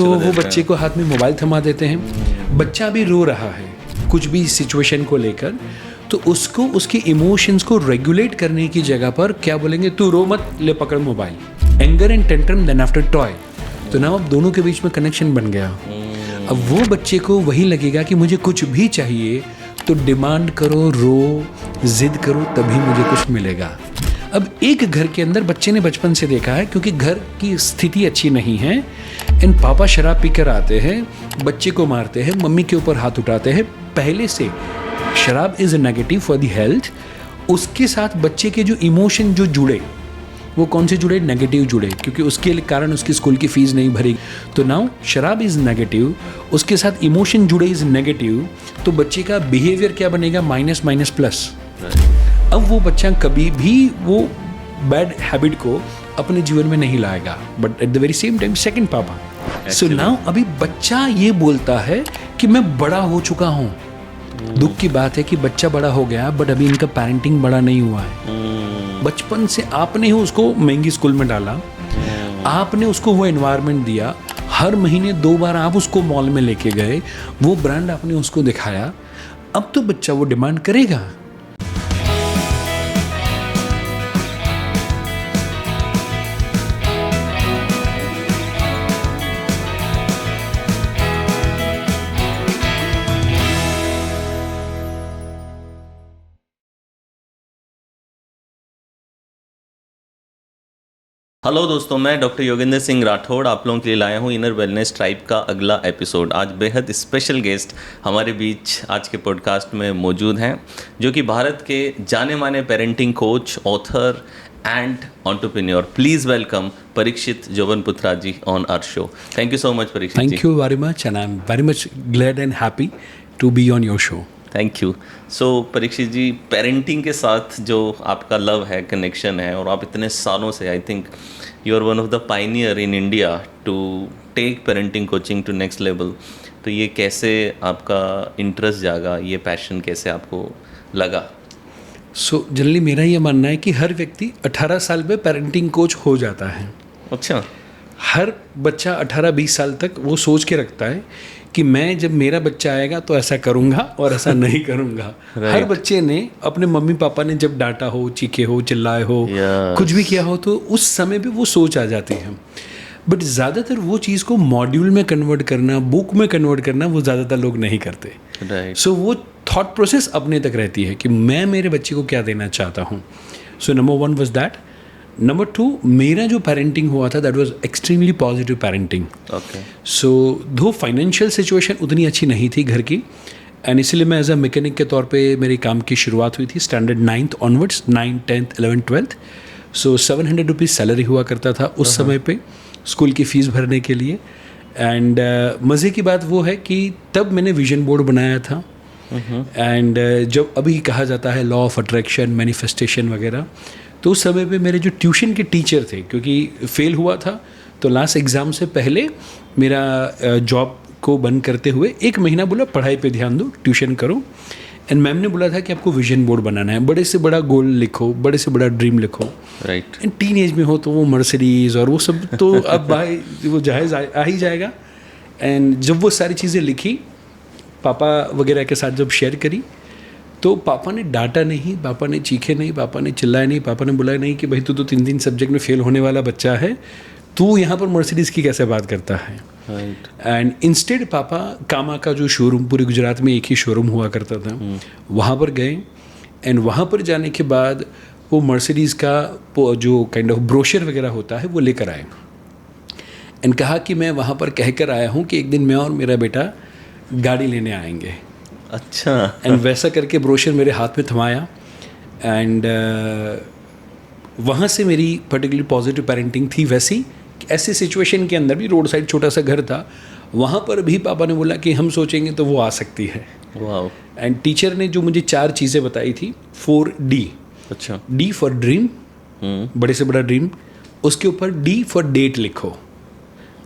वो देते बच्चे को हाथ में मोबाइल थमा देते हैं। बच्चा भी रो रहा है कुछ भी सिचुएशन को लेकर, तो उसको उसके इमोशंस को रेगुलेट करने की जगह पर क्या बोलेंगे, तू रो मत, ले पकड़ mobile. Anger and tantrum then after toy. तो ना अब दोनों के बीच में कनेक्शन बन गया। अब वो बच्चे को वही लगेगा कि मुझे कुछ भी चाहिए तो डिमांड करो, रो, जिद करो, तभी मुझे कुछ मिलेगा। अब एक घर के अंदर बच्चे ने बचपन से देखा है, क्योंकि घर की स्थिति अच्छी नहीं है, इन पापा शराब पीकर आते हैं, बच्चे को मारते हैं, मम्मी के ऊपर हाथ उठाते हैं। पहले से शराब is negative for the health. उसके साथ बच्चे के जो इमोशन जो जुड़े, वो कौन से जुड़े, नेगेटिव जुड़े, क्योंकि उसके कारण उसकी स्कूल की फीस नहीं भरी। तो नाउ शराब इज़ नेगेटिव, उसके साथ इमोशन जुड़े इज़ नेगेटिव, तो बच्चे का बिहेवियर क्या बनेगा, माइनस माइनस प्लस। अब वो बच्चा कभी भी वो बैड हैबिट को अपने जीवन में नहीं लाएगा, but at the very same time second पापा। सो नाउ अभी बच्चा ये बोलता है कि मैं बड़ा हो चुका हूँ। दुख की बात है कि बच्चा बड़ा हो गया, बट अभी इनका पेरेंटिंग बड़ा नहीं हुआ है। बचपन से आपने ही उसको महंगी स्कूल में डाला, आपने उसको वो एनवायरनमेंट दिया, हर महीने 2 बार आप उसको मॉल में लेके गए, वो ब्रांड आपने उसको दिखाया। अब तो बच्चा वो डिमांड करेगा। हेलो दोस्तों, मैं डॉक्टर योगेंद्र सिंह राठौड़ आप लोगों के लिए लाया हूँ इनर वेलनेस ट्राइब का अगला एपिसोड। आज बेहद स्पेशल गेस्ट हमारे बीच आज के पॉडकास्ट में मौजूद हैं, जो कि भारत के जाने माने parenting coach, author and entrepreneur. Please welcome Parikshit Jobanputra ji on our show. Thank you so much Parikshit ji. Thank you very much and I am very much glad and happy to be on your show. Thank you. So Parikshit ji, parenting के साथ जो आपका love है, connection है, और आप इतने सालों से, I think you are one of the pioneer in India to take parenting coaching to next level. तो ये कैसे आपका इंटरेस्ट जागा, ये पैशन कैसे आपको लगा? सो जनरली मेरा ये मानना है कि हर व्यक्ति 18 साल में पेरेंटिंग कोच हो जाता है। अच्छा। हर बच्चा 18-20 साल तक वो सोच के रखता है कि मैं जब मेरा बच्चा आएगा तो ऐसा करूँगा और ऐसा नहीं करूँगा। हर बच्चे ने अपने मम्मी पापा ने जब डांटा हो, चीखे हो, चिल्लाए हो, कुछ भी किया हो, तो उस समय पे वो सोच आ जाती है। बट ज़्यादातर वो चीज़ को मॉड्यूल में कन्वर्ट करना, बुक में कन्वर्ट करना, वो ज़्यादातर लोग नहीं करते। सो वो थॉट प्रोसेस अपने तक रहती है कि मैं मेरे बच्चे को क्या देना चाहता हूँ। So number 1 was that. Number 2, मेरा जो पेरेंटिंग हुआ था that was extremely positive parenting. Okay. So दो फाइनेंशियल सिचुएशन उतनी अच्छी नहीं थी घर की, एंड इसीलिए मैं एज अ मैकेनिक के तौर पे मेरे काम की शुरुआत हुई थी standard 9th onwards, 9th, 10th, 11th, 12th। सो 700 रुपीज़ सैलरी हुआ करता था उस समय पे स्कूल की फ़ीस भरने के लिए। एंड मज़े की बात वो है कि तब मैंने विजन बोर्ड बनाया था। एंड जब अभी कहा जाता है लॉ ऑफ अट्रैक्शन, मैनिफेस्टेशन वगैरह, तो उस समय पे मेरे जो ट्यूशन के टीचर थे, क्योंकि फेल हुआ था तो लास्ट एग्ज़ाम से पहले मेरा जॉब को बंद करते हुए 1 महीना बोला पढ़ाई पे ध्यान दो, ट्यूशन करो। एंड मैम ने बोला था कि आपको विजन बोर्ड बनाना है, बड़े से बड़ा गोल लिखो, बड़े से बड़ा ड्रीम लिखो। राइट। एंड टीन एज में हो तो वो मर्सिडीज़ और वो सब तो अब भाई वो जायज़ आ ही जाएगा। एंड जब वो सारी चीज़ें लिखी, पापा वगैरह के साथ जब शेयर करी, तो पापा ने डांटा नहीं, पापा ने चीखे नहीं, पापा ने चिल्लाया नहीं, पापा ने बोला नहीं कि भाई तू तो 3 सब्जेक्ट में फेल होने वाला बच्चा है, तू यहाँ पर मर्सिडीज़ की कैसे बात करता है। एंड इंस्टेड पापा कामा का जो शोरूम, पूरे गुजरात में एक ही शोरूम हुआ करता था, वहाँ पर गए। एंड वहाँ पर जाने के बाद वो मर्सिडीज़ का जो काइंड ऑफ ब्रोशर वगैरह होता है वो लेकर आए। एंड कहा कि मैं वहाँ पर कह कर आया हूँ कि एक दिन मैं और मेरा बेटा गाड़ी लेने आएंगे। अच्छा। एंड वैसा करके ब्रोशर मेरे हाथ में थमाया। एंड वहाँ से मेरी पर्टिकुलर पॉजिटिव पेरेंटिंग थी वैसी। ऐसे सिचुएशन के अंदर भी, रोड साइड छोटा सा घर था, वहाँ पर भी पापा ने बोला कि हम सोचेंगे तो वो आ सकती है। वाओ। एंड टीचर ने जो मुझे 4 चीज़ें बताई थी, 4D। अच्छा। D फॉर ड्रीम, बड़े से बड़ा ड्रीम, उसके ऊपर D फॉर डेट लिखो,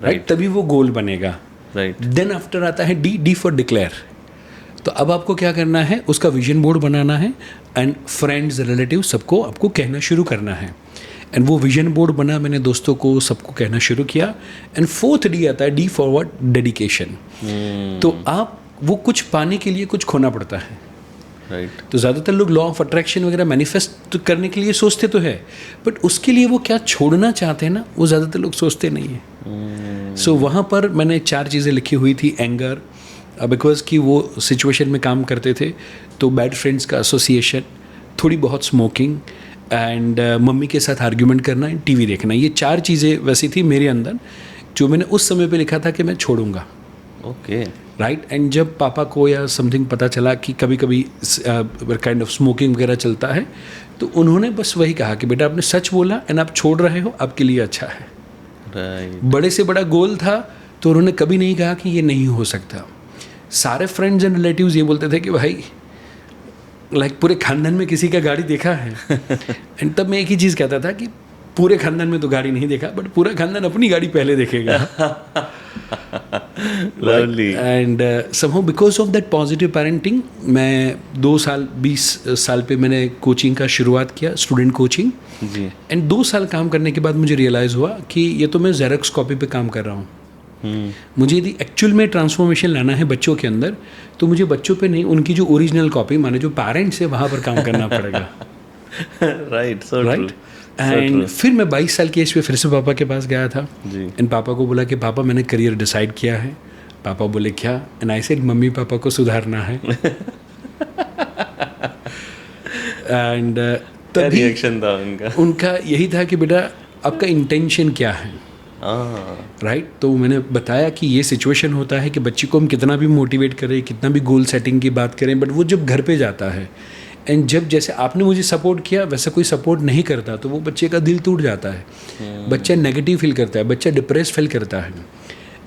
राइट, तभी वो गोल बनेगा। राइट। देन आफ्टर आता है D फॉर डिक्लेयर। तो अब आपको क्या करना है, उसका विजन बोर्ड बनाना है एंड फ्रेंड्स, रिलेटिव सबको आपको कहना शुरू करना है। एंड वो विजन बोर्ड बना, मैंने दोस्तों को सबको कहना शुरू किया। एंड 4th D आता है, D फॉरवर्ड डेडिकेशन। तो आप वो कुछ पाने के लिए कुछ खोना पड़ता है, राइट। तो ज़्यादातर लोग लॉ ऑफ अट्रैक्शन वगैरह मैनिफेस्ट करने के लिए सोचते तो है, बट उसके लिए वो क्या छोड़ना चाहते हैं ना, वो ज़्यादातर लोग सोचते नहीं है। सो वहाँ पर मैंने 4 चीज़ें लिखी हुई थी। एंगर, बिकॉज कि वो सिचुएशन में काम करते थे, तो बैड फ्रेंड्स का एसोसिएशन, थोड़ी बहुत स्मोकिंग एंड मम्मी के साथ आर्ग्यूमेंट करना, टीवी देखना, ये 4 चीज़ें वैसी थी मेरे अंदर जो मैंने उस समय पे लिखा था कि मैं छोड़ूंगा। Okay, right. एंड जब पापा को या समथिंग पता चला कि कभी कभी काइंड ऑफ स्मोकिंग वगैरह चलता है, तो उन्होंने बस वही कहा कि बेटा आपने सच बोला एंड आप छोड़ रहे हो, आपके लिए अच्छा है। राइट। बड़े से बड़ा गोल था, तो उन्होंने कभी नहीं कहा कि ये नहीं हो सकता। सारे फ्रेंड्स एंड रिलेटिव्स ये बोलते थे कि भाई लाइक पूरे खानदान में किसी का गाड़ी देखा है। एंड तब मैं एक ही चीज़ कहता था कि पूरे खानदान में तो गाड़ी नहीं देखा, बट पूरा खानदान अपनी गाड़ी पहले देखेगा। Lovely. And somehow because of that positive parenting, मैं 20 साल पे मैंने कोचिंग का शुरुआत किया, स्टूडेंट कोचिंग जी। एंड 2 साल काम करने के बाद मुझे रियलाइज़ हुआ कि ये तो मैं जेरॉक्स कॉपी पे काम कर रहा हूँ। मुझे यदि एक्चुअल में ट्रांसफॉर्मेशन लाना है बच्चों के अंदर, तो मुझे बच्चों पे नहीं, उनकी जो ओरिजिनल कॉपी माने जो पेरेंट्स है वहाँ पर काम करना पड़ेगा। Right, so right. एंड फिर मैं 22 साल की एज पे फिर से पापा के पास गया था जी। एंड पापा को बोला कि पापा मैंने करियर डिसाइड किया है। पापा बोले क्या? And I said mummy papa को सुधारना है। एंड क्या रिएक्शन था उनका? उनका यही था कि बेटा आपका इंटेंशन क्या है। राइट। तो मैंने बताया कि ये सिचुएशन होता है कि बच्चे को हम कितना भी मोटिवेट करें, कितना भी गोल सेटिंग की बात करें, बट वो जब घर पे जाता है एंड जब जैसे आपने मुझे सपोर्ट किया वैसा कोई सपोर्ट नहीं करता, तो वो बच्चे का दिल टूट जाता है। बच्चा नेगेटिव फील करता है, बच्चा डिप्रेस फील करता है।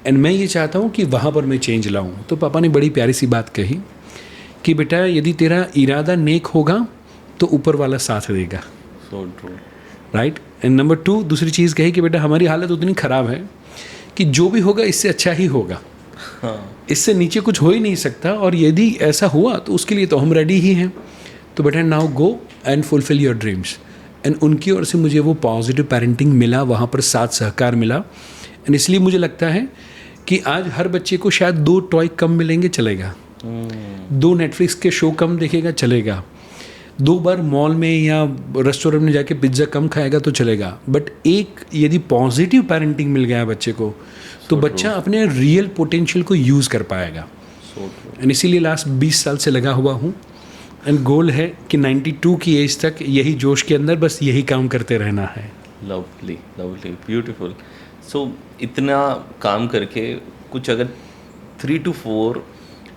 एंड मैं ये चाहता हूँ कि वहाँ पर मैं चेंज लाऊँ। तो पापा ने बड़ी प्यारी सी बात कही कि बेटा यदि तेरा इरादा नेक होगा तो ऊपर वाला साथ देगा। So true. Right. And number 2 दूसरी चीज़ कही कि बेटा हमारी हालत उतनी ख़राब है कि जो भी होगा इससे अच्छा ही होगा। इससे नीचे कुछ हो ही नहीं सकता, और यदि ऐसा हुआ तो उसके लिए तो हम रेडी ही हैं। तो बेटा now go and fulfil your dreams. And उनकी ओर से मुझे वो पॉजिटिव पेरेंटिंग मिला, वहाँ पर साथ सहकार मिला। एंड इसलिए मुझे लगता है कि आज हर बच्चे को शायद 2 टॉय कम मिलेंगे, चलेगा। 2 नेटफ्लिक्स के शो कम देखेगा, चलेगा। 2 बार मॉल में या रेस्टोरेंट में जाके पिज्ज़ा कम खाएगा तो चलेगा। बट एक यदि पॉजिटिव पेरेंटिंग मिल गया बच्चे को, तो बच्चा अपने रियल पोटेंशियल को यूज़ कर पाएगा। एंड इसीलिए लास्ट 20 साल से लगा हुआ हूँ। एंड गोल है कि 92 की एज तक यही जोश के अंदर बस यही काम करते रहना है। Lovely, lovely, beautiful. सो इतना काम करके कुछ अगर 3 to 4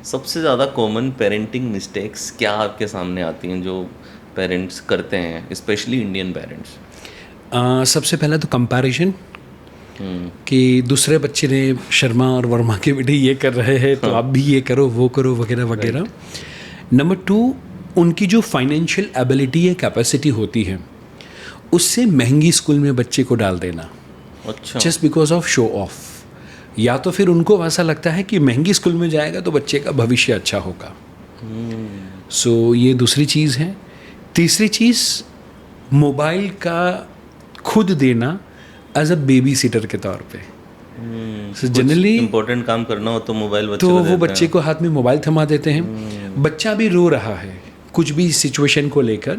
सबसे ज़्यादा कॉमन पेरेंटिंग मिस्टेक्स क्या आपके सामने आती हैं जो पेरेंट्स करते हैं, स्पेशली इंडियन पेरेंट्स? सबसे पहला तो कंपैरिजन कि दूसरे बच्चे ने शर्मा और वर्मा के बेटे ये कर रहे हैं तो आप भी ये करो, वो करो, वगैरह वगैरह। नंबर 2 उनकी जो फाइनेंशियल एबिलिटी या कैपेसिटी होती है उससे महंगी स्कूल में बच्चे को डाल देना। अच्छा। Just because of show off, या तो फिर उनको ऐसा लगता है कि महंगी स्कूल में जाएगा तो बच्चे का भविष्य अच्छा होगा। सो ये दूसरी चीज़ है। तीसरी चीज़ मोबाइल का खुद देना एज अ बेबी सीटर के तौर पे। सो जनरली इम्पोर्टेंट काम करना हो तो मोबाइल बच्चे तो को वो देते बच्चे को हाथ में मोबाइल थमा देते हैं। बच्चा भी रो रहा है कुछ भी सिचुएशन को लेकर,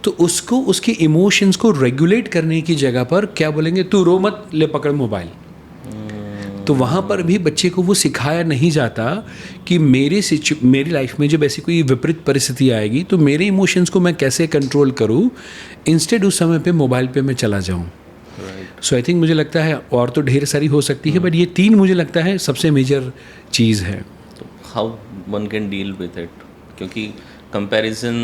तो उसको उसके इमोशंस को रेगुलेट करने की जगह पर क्या बोलेंगे, तू रो मत, ले पकड़ मोबाइल। तो वहाँ पर भी बच्चे को वो सिखाया नहीं जाता कि मेरी लाइफ में जब ऐसी कोई विपरीत परिस्थिति आएगी तो मेरे इमोशंस को मैं कैसे कंट्रोल करूँ, इंस्टेड उस समय पे मोबाइल पे मैं चला जाऊँ। सो आई थिंक मुझे लगता है और तो ढेर सारी हो सकती है, बट ये 3 मुझे लगता है सबसे मेजर चीज़ है। तो how one can deal with it? क्योंकि कंपैरिजन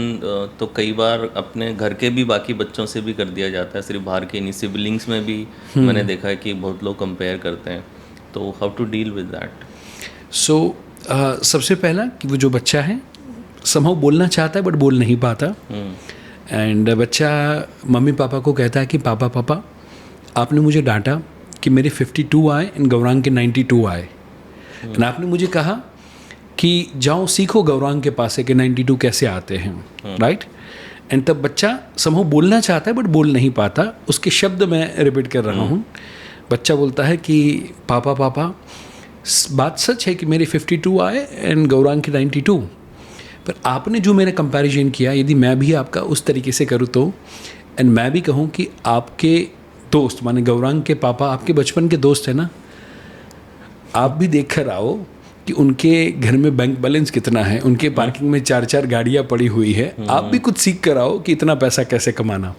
तो कई बार अपने घर के भी बाकी बच्चों से भी कर दिया जाता है, सिर्फ बाहर के नहीं, सिबलिंग्स में भी मैंने देखा है कि बहुत लोग कंपेयर करते हैं। तो how to deal with that? So सबसे पहला कि वो जो बच्चा है समहाउ बोलना चाहता है बट बोल नहीं पाता। एंड बच्चा मम्मी पापा को कहता है कि पापा पापा आपने मुझे डांटा कि मेरे 52 आए एंड गौरांग के 92 आए। एंड आपने मुझे कहा कि जाओ सीखो गौरांग के पास से कि 92 कैसे आते हैं, राइट। एंड तब बच्चा समहाउ बोलना चाहता है बट बोल नहीं पाता, उसके शब्द मैं रिपीट कर रहा हूँ। बच्चा बोलता है कि पापा पापा बात सच है कि मेरे 52 आए एंड गौरांग की 92, पर आपने जो मेरा कंपैरिजन किया, यदि मैं भी आपका उस तरीके से करूँ तो, एंड मैं भी कहूँ कि आपके दोस्त माने गौरांग के पापा आपके बचपन के दोस्त हैं ना, आप भी देख कर आओ कि उनके घर में बैंक बैलेंस कितना है, उनके पार्किंग में 4-4 गाड़ियाँ पड़ी हुई है, आप भी कुछ सीख कर आओ कि इतना पैसा कैसे कमाना,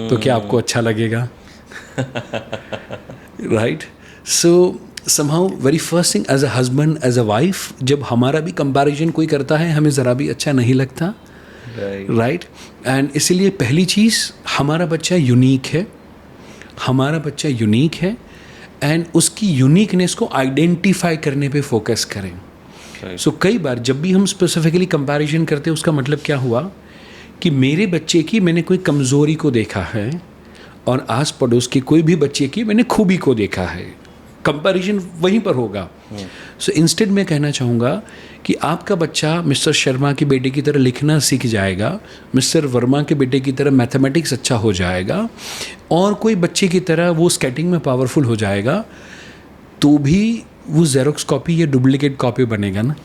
तो क्या आपको अच्छा लगेगा? Right? So somehow very first thing as a husband, as a wife, जब हमारा भी कंपैरिजन कोई करता है हमें ज़रा भी अच्छा नहीं लगता, राइट? एंड इसीलिए पहली चीज़, हमारा बच्चा यूनिक है, हमारा बच्चा यूनिक है, एंड उसकी यूनिकनेस को आइडेंटिफाई करने पे फोकस करें। सो कई बार जब भी हम स्पेसिफिकली कंपैरिजन करते हैं, उसका मतलब क्या हुआ कि मेरे बच्चे की मैंने कोई कमज़ोरी को देखा है और आस पड़ोस के कोई भी बच्चे की मैंने खूबी को देखा है, कंपैरिजन वहीं पर होगा। सो इंस्टेड मैं कहना चाहूँगा कि आपका बच्चा मिस्टर शर्मा के बेटे की तरह लिखना सीख जाएगा, मिस्टर वर्मा के बेटे की तरह मैथमेटिक्स अच्छा हो जाएगा, और कोई बच्चे की तरह वो स्केटिंग में पावरफुल हो जाएगा, तो भी वो जेरोक्स कॉपी या डुप्लीकेट कॉपी बनेगा ना।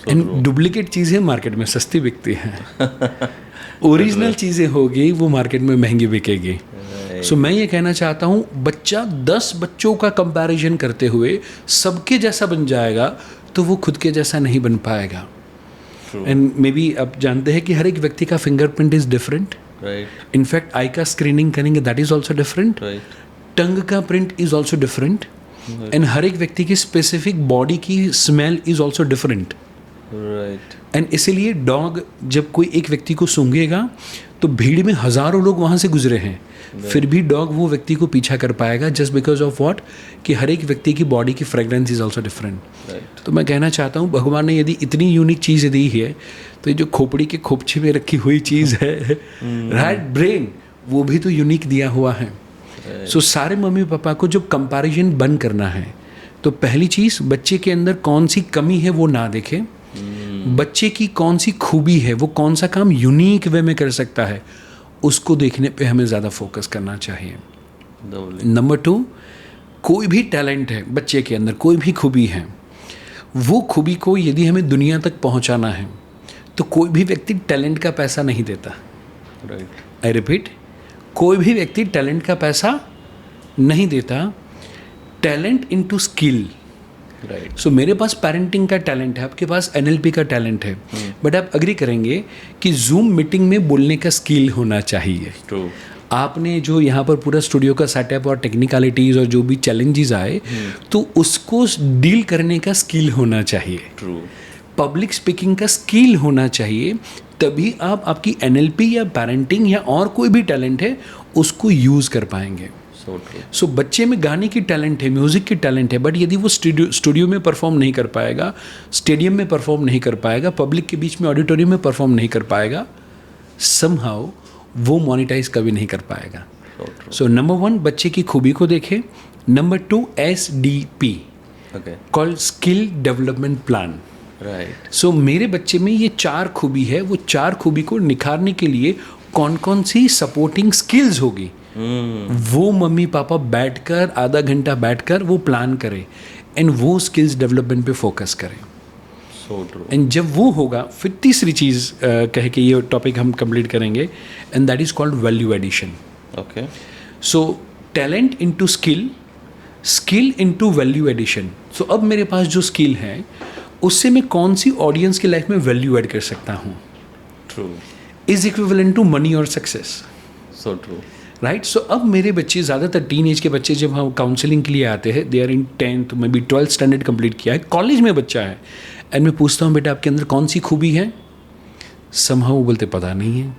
एंड डुप्लीकेट चीज़ें मार्केट में सस्ती बिकती हैं, ओरिजिनल चीज़ें होगी वो मार्केट में महंगी बिकेगी। सो मैं ये कहना चाहता हूँ, बच्चा 10 बच्चों का कंपैरिजन करते हुए सबके जैसा बन जाएगा तो वो खुद के जैसा नहीं बन पाएगा। एंड मे बी आप जानते हैं कि हर एक व्यक्ति का fingerprint is different, in fact eye का स्क्रीनिंग करेंगे that is also different, tongue का print is also different, and हर एक व्यक्ति की स्पेसिफिक बॉडी की smell is also different, and इसीलिए डॉग जब कोई एक व्यक्ति को सूंघेगा तो भीड़ में हज़ारों लोग वहाँ से गुजरे हैं, फिर भी डॉग वो व्यक्ति को पीछा कर पाएगा, जस्ट बिकॉज ऑफ व्हाट, कि हर एक व्यक्ति की बॉडी की फ्रेगरेंस इज ऑल्सो डिफरेंट। तो मैं कहना चाहता हूँ, भगवान ने यदि इतनी यूनिक चीज़ दी है, तो ये जो खोपड़ी के खोपचे में रखी हुई चीज़ है, राइट, ब्रेन, वो भी तो यूनिक दिया हुआ है। सो सारे मम्मी पापा को जब कंपैरिजन बंद करना है, तो पहली चीज़, बच्चे के अंदर कौन सी कमी है वो ना देखें, बच्चे की कौन सी खूबी है, वो कौन सा काम यूनिक वे में कर सकता है, उसको देखने पे हमें ज़्यादा फोकस करना चाहिए। नंबर 2, कोई भी टैलेंट है बच्चे के अंदर, कोई भी खूबी है, वो खूबी को यदि हमें दुनिया तक पहुंचाना है तो कोई भी व्यक्ति टैलेंट का पैसा नहीं देता। आई रिपीट, कोई भी व्यक्ति टैलेंट का पैसा नहीं देता, टैलेंट इनटू स्किल। सो मेरे पास पेरेंटिंग का टैलेंट है, आपके पास NLP का टैलेंट है, बट आप अग्री करेंगे कि जूम मीटिंग में बोलने का स्किल होना चाहिए। आपने जो यहाँ पर पूरा स्टूडियो का सेटअप और टेक्निकलिटीज़ और जो भी चैलेंजेस आए, तो उसको डील करने का स्किल होना चाहिए, पब्लिक स्पीकिंग का स्किल होना चाहिए, तभी आप आपकी NLP या पेरेंटिंग या और कोई भी टैलेंट है उसको यूज़ कर पाएंगे। सो बच्चे में गाने की टैलेंट है, म्यूज़िक की टैलेंट है, बट यदि वो स्टूडियो में परफॉर्म नहीं कर पाएगा, स्टेडियम में परफॉर्म नहीं कर पाएगा, पब्लिक के बीच में ऑडिटोरियम में परफॉर्म नहीं कर पाएगा, समहाउ वो मोनेटाइज कभी नहीं कर पाएगा। सो नंबर 1, बच्चे की खूबी को देखें। Number 2, SDP, called skill development plan. So मेरे बच्चे में ये 4 खूबी है, वो 4 खूबी को निखारने के लिए कौन कौन सी सपोर्टिंग स्किल्स होगी, वो मम्मी पापा बैठकर आधा घंटा बैठकर वो प्लान करें एंड वो स्किल्स डेवलपमेंट पे फोकस करें। एंड जब वो होगा, फिर तीसरी चीज़ कह के ये टॉपिक हम कंप्लीट करेंगे, and that is called value addition. So talent into skill, skill into value addition. So अब मेरे पास जो स्किल है उससे मैं कौन सी ऑडियंस की लाइफ में वैल्यू ऐड कर सकता हूँ, इज इक्विवेलेंट टू मनी और सक्सेस। राइट। सो अब मेरे बच्चे, ज़्यादातर टीन एज के बच्चे जब हम काउंसलिंग के लिए आते हैं, दे आर इन 10th में भी 12th स्टैंडर्ड कंप्लीट किया है, कॉलेज में बच्चा है, एंड मैं पूछता हूँ बेटा आपके अंदर कौन सी खूबी है, समहाउ वो बोलते पता नहीं है।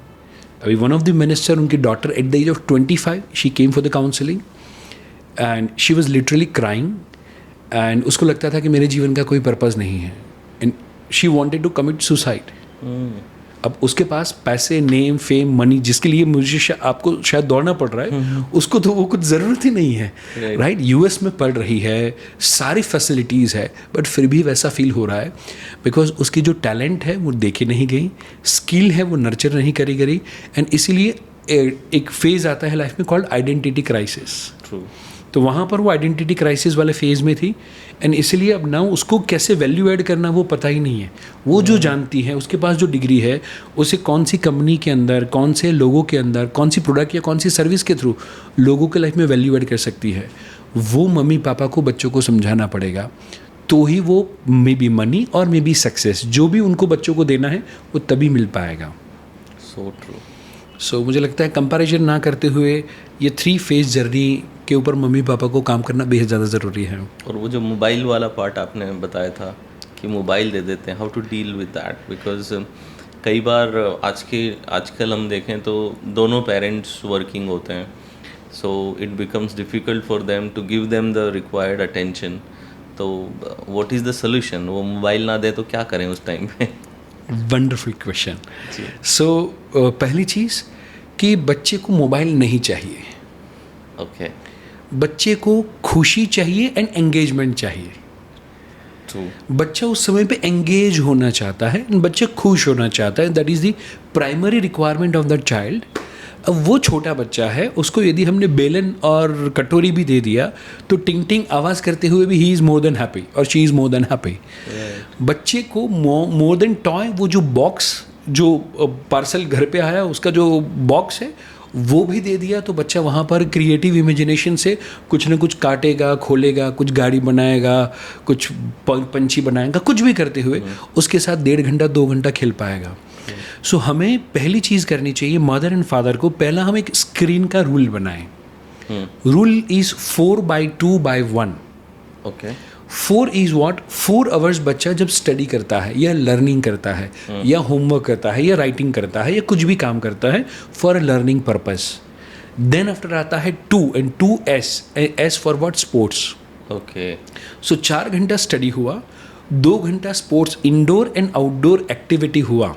अभी वन ऑफ द मिनिस्टर, उनकी daughter at the age of 25 she came for the counselling and she was literally crying, and उसको लगता था कि मेरे जीवन का कोई पर्पज़ नहीं है, and she wanted to commit suicide. अब उसके पास पैसे, नेम, फेम, मनी, जिसके लिए मुझे आपको शायद दौड़ना पड़ रहा है, उसको तो वो कुछ ज़रूरत ही नहीं है, राइट? यूएस में पढ़ रही है, सारी फैसिलिटीज़ है, बट फिर भी वैसा फील हो रहा है बिकॉज उसकी जो टैलेंट है वो देखे नहीं गई, स्किल है वो नर्चर नहीं करी गई, एंड इसीलिए एक फेज़ आता है लाइफ में कॉल्ड आइडेंटिटी क्राइसिस। तो वहाँ पर वो आइडेंटिटी क्राइसिस वाले फेज़ में थी, एंड इसलिए अब ना उसको कैसे वैल्यू ऐड करना वो पता ही नहीं है। वो जो जानती है, उसके पास जो डिग्री है, उसे कौन सी कंपनी के अंदर, कौन से लोगों के अंदर, कौन सी प्रोडक्ट या कौन सी सर्विस के थ्रू लोगों के लाइफ में वैल्यू ऐड कर सकती है, वो मम्मी पापा को बच्चों को समझाना पड़ेगा। तो ही वो मे बी मनी और मे बी सक्सेस जो भी उनको बच्चों को देना है वो तभी मिल पाएगा। So true. सो मुझे लगता है कंपैरिजन ना करते हुए ये 3 फेज जर्नी के ऊपर मम्मी पापा को काम करना बेहद ज़्यादा ज़रूरी है। और वो जो मोबाइल वाला पार्ट आपने बताया था कि मोबाइल दे देते हैं, how to deal with that, because कई बार आजकल हम देखें तो दोनों पेरेंट्स वर्किंग होते हैं, so it becomes difficult for them to give them the required attention. तो व्हाट इज़ द सोल्यूशन? वो मोबाइल ना दे तो क्या करें उस टाइम पे? Wonderful question. सो पहली चीज़ कि बच्चे को मोबाइल नहीं चाहिए। ओके। बच्चे को खुशी चाहिए एंड एंगेजमेंट चाहिए। बच्चा उस समय पे एंगेज होना चाहता है, बच्चा खुश होना चाहता है, that is the primary requirement of the child. अब वो छोटा बच्चा है, उसको यदि हमने बेलन और कटोरी भी दे दिया तो टिंग टिंग आवाज़ करते हुए भी he is more than happy और she is more than happy. बच्चे को मोर देन टॉय, वो जो बॉक्स, जो पार्सल घर पे आया उसका जो बॉक्स है वो भी दे दिया, तो बच्चा वहाँ पर क्रिएटिव इमेजिनेशन से कुछ ना कुछ काटेगा, खोलेगा, कुछ गाड़ी बनाएगा, कुछ पंछी बनाएगा, कुछ भी करते हुए उसके साथ 1.5 घंटा 2 घंटा खेल पाएगा। सो हमें पहली चीज़ करनी चाहिए, मदर एंड फादर को पहला हम एक स्क्रीन का रूल बनाएं। Rule is 4/2/1। Okay. 4 is what? 4 hours बच्चा जब स्टडी करता है या लर्निंग करता है या होमवर्क करता है या राइटिंग करता है या कुछ भी काम करता है for a learning purpose, then after आता है 2 and 2S for what? Sports. Okay. So 4 घंटा स्टडी हुआ, 2 घंटा sports, indoor and outdoor activity हुआ,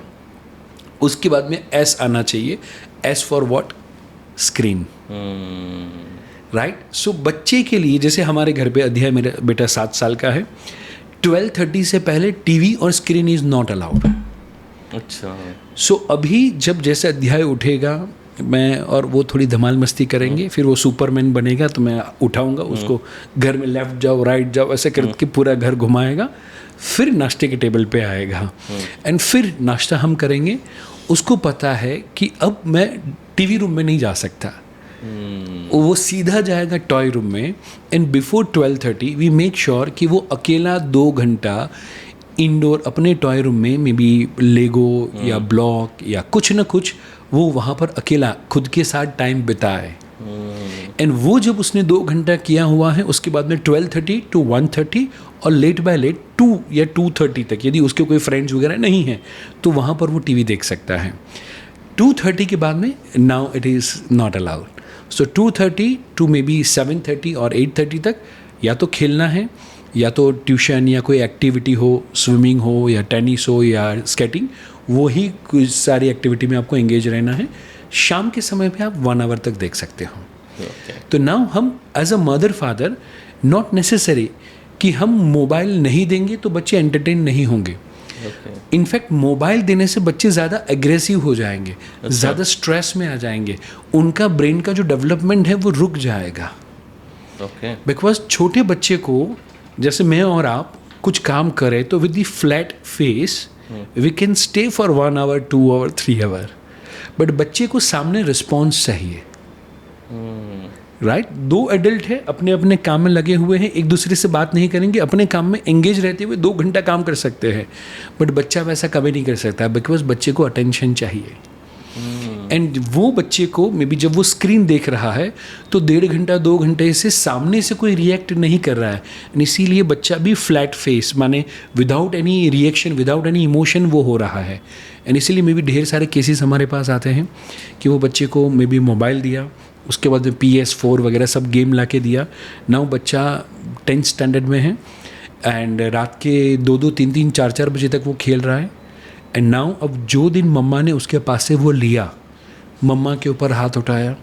उसके बाद में S आना चाहिए। S for what? Screen. Right. So बच्चे के लिए, जैसे हमारे घर पे अध्याय, मेरा बेटा 7 साल का है, 12:30 से पहले टीवी और स्क्रीन इज़ नॉट अलाउड। अच्छा। सो अभी जब जैसे अध्याय उठेगा, मैं और वो थोड़ी धमाल मस्ती करेंगे, फिर वो सुपरमैन बनेगा तो मैं उठाऊंगा उसको, घर में लेफ्ट जाओ राइट जाओ ऐसे करके पूरा घर घुमाएगा, फिर नाश्ते के टेबल पे आएगा एंड फिर नाश्ता हम करेंगे। उसको पता है कि अब मैं टीवी रूम में नहीं जा सकता, वो सीधा जाएगा टॉय रूम में, and before 12:30 we make sure कि वो अकेला 2 घंटा इंडोर अपने टॉय रूम में, मे बी लेगो या ब्लॉक या कुछ ना कुछ, वो वहाँ पर अकेला खुद के साथ टाइम बिताए। एंड वो जब उसने 2 घंटा किया हुआ है, उसके बाद में 12:30 to 1:30 और लेट बाय लेट 2 या 2:30 तक, यदि उसके कोई फ्रेंड्स वगैरह नहीं हैं तो वहाँ पर वो टीवी देख सकता है। 2:30 के बाद में now it is not allowed. So 2:30 to maybe 7:30 और 8:30 तक या तो खेलना है, या तो ट्यूशन या कोई एक्टिविटी हो, स्विमिंग हो या टेनिस हो या स्केटिंग, वो ही कुछ सारी एक्टिविटी में आपको एंगेज रहना है। शाम के समय पे आप 1 आवर तक देख सकते हो। तो नाउ हम as a mother father, not necessary कि हम मोबाइल नहीं देंगे तो बच्चे एंटरटेन नहीं होंगे। इनफैक्ट मोबाइल देने से बच्चे ज़्यादा एग्रेसिव हो जाएंगे, ज़्यादा स्ट्रेस में आ जाएंगे, उनका ब्रेन का जो डेवलपमेंट है वो रुक जाएगा। बिकॉज छोटे बच्चे को, जैसे मैं और आप कुछ काम करें तो with the flat face we can stay for 1 hour 2 hour 3 hour, but बच्चे को सामने रिस्पॉन्स चाहिए। राइट। 2 एडल्ट है, अपने अपने काम में लगे हुए हैं, एक दूसरे से बात नहीं करेंगे, अपने काम में एंगेज रहते हुए 2 घंटा काम कर सकते हैं, बट बच्चा वैसा कभी नहीं कर सकता, बिकॉज बच्चे को अटेंशन चाहिए। एंड वो बच्चे को मे बी जब वो स्क्रीन देख रहा है तो 1.5 घंटा 2 घंटे से सामने से कोई रिएक्ट नहीं कर रहा है, इसीलिए बच्चा भी फ्लैट फेस, माने without any reaction, without any emotion वो हो रहा है। एंड इसीलिए मे बी ढेर सारे केसेस हमारे पास आते हैं कि वो बच्चे को मे बी मोबाइल दिया, उसके बाद में PS4 वगैरह सब गेम ला के दिया, नाउ बच्चा 10th स्टैंडर्ड में है एंड रात के 2-2 3-3 4-4 बजे तक वो खेल रहा है, एंड नाउ अब जो दिन मम्मा ने उसके पास से वो लिया, मम्मा के ऊपर हाथ उठाया,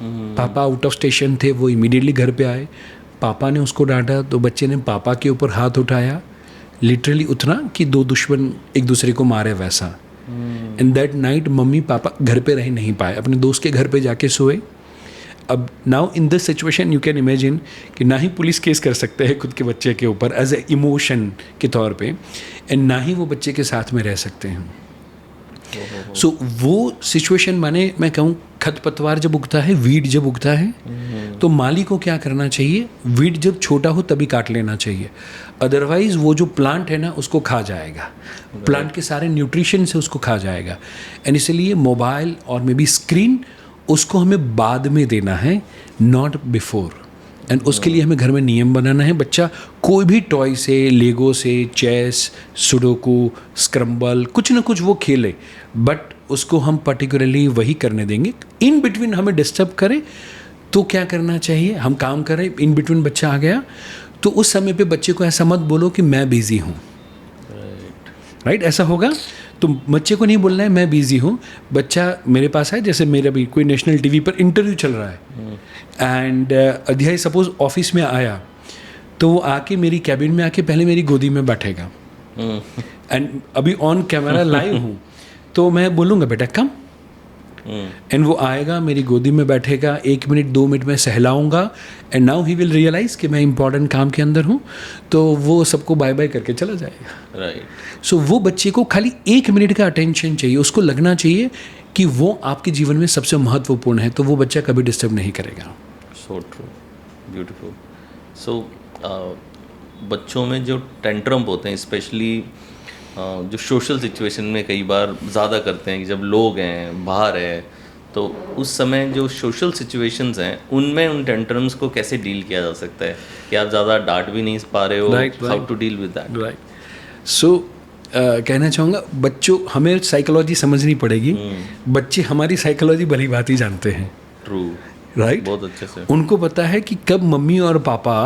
पापा आउट ऑफ स्टेशन थे, वो इमीडिएटली घर पे आए, पापा ने उसको डांटा तो बच्चे ने पापा के ऊपर हाथ उठाया, लिटरली उतना कि दो दुश्मन एक दूसरे को मारे वैसा। And that night mummy papa घर पे रह नहीं पाए, अपने दोस्त के घर पे जाके सोए। अब now in this situation you can imagine कि ना ही पुलिस केस कर सकते हैं खुद के बच्चे के ऊपर एज ए इमोशन के तौर पे, एंड ना ही वो बच्चे के साथ में रह सकते हैं। सो वो सिचुएशन माने मैं कहूँ खरपतवार जब उगता है, वीड जब उगता है, तो माली को क्या करना चाहिए, वीड जब छोटा हो तभी काट लेना चाहिए, अदरवाइज वो जो प्लांट है ना उसको खा जाएगा, प्लांट के सारे न्यूट्रिशन से उसको खा जाएगा। एंड इसलिए मोबाइल और मे बी स्क्रीन उसको हमें बाद में देना है, नॉट बिफोर। एंड उसके लिए हमें घर में नियम बनाना है, बच्चा कोई भी टॉय से, लेगो से, चेस, सुडोकू, स्क्रम्बल, कुछ ना कुछ वो खेले, बट उसको हम पर्टिकुलरली वही करने देंगे। इन बिटवीन हमें डिस्टर्ब करे तो क्या करना चाहिए, हम काम करें, इन बिटवीन बच्चा आ गया तो उस समय पे बच्चे को ऐसा मत बोलो कि मैं बिजी हूँ, राइट ऐसा होगा तो बच्चे को नहीं बोलना है मैं बिजी हूँ। बच्चा मेरे पास है, जैसे मेरा भी कोई नेशनल टीवी पर इंटरव्यू चल रहा है एंड अध्याय सपोज ऑफिस में आया तो वो आके मेरी कैबिन में आके पहले मेरी गोदी में बैठेगा एंड अभी ऑन कैमरा लाइव हूँ तो मैं बोलूँगा बेटा कम, एंड वो आएगा मेरी गोदी में बैठेगा, 1 मिनट 2 मिनट में सहलाऊंगा and now he will realize कि मैं इंपॉर्टेंट काम के अंदर हूँ, तो वो सबको बाय बाय करके चला जाएगा। राइट। सो वो बच्चे को खाली 1 मिनट का अटेंशन चाहिए, उसको लगना चाहिए कि वो आपके जीवन में सबसे महत्वपूर्ण है, तो वो बच्चा कभी डिस्टर्ब नहीं करेगा। So true, beautiful. सो बच्चों में जो टेंट्रम होते हैं स्पेशली जो सोशल सिचुएशन में कई बार ज़्यादा करते हैं कि जब लोग हैं बाहर है, तो उस समय जो सोशल सिचुएशंस हैं उनमें उन टेंट्रम्स को कैसे डील किया जा सकता है कि आप ज़्यादा डांट भी नहीं पा रहे हो, how to deal with that? Right. So कहना चाहूँगा बच्चों हमें साइकोलॉजी समझनी पड़ेगी, बच्चे हमारी साइकोलॉजी भली बात ही जानते हैं। ट्रू, राइट, बहुत अच्छे से उनको पता है कि कब मम्मी और पापा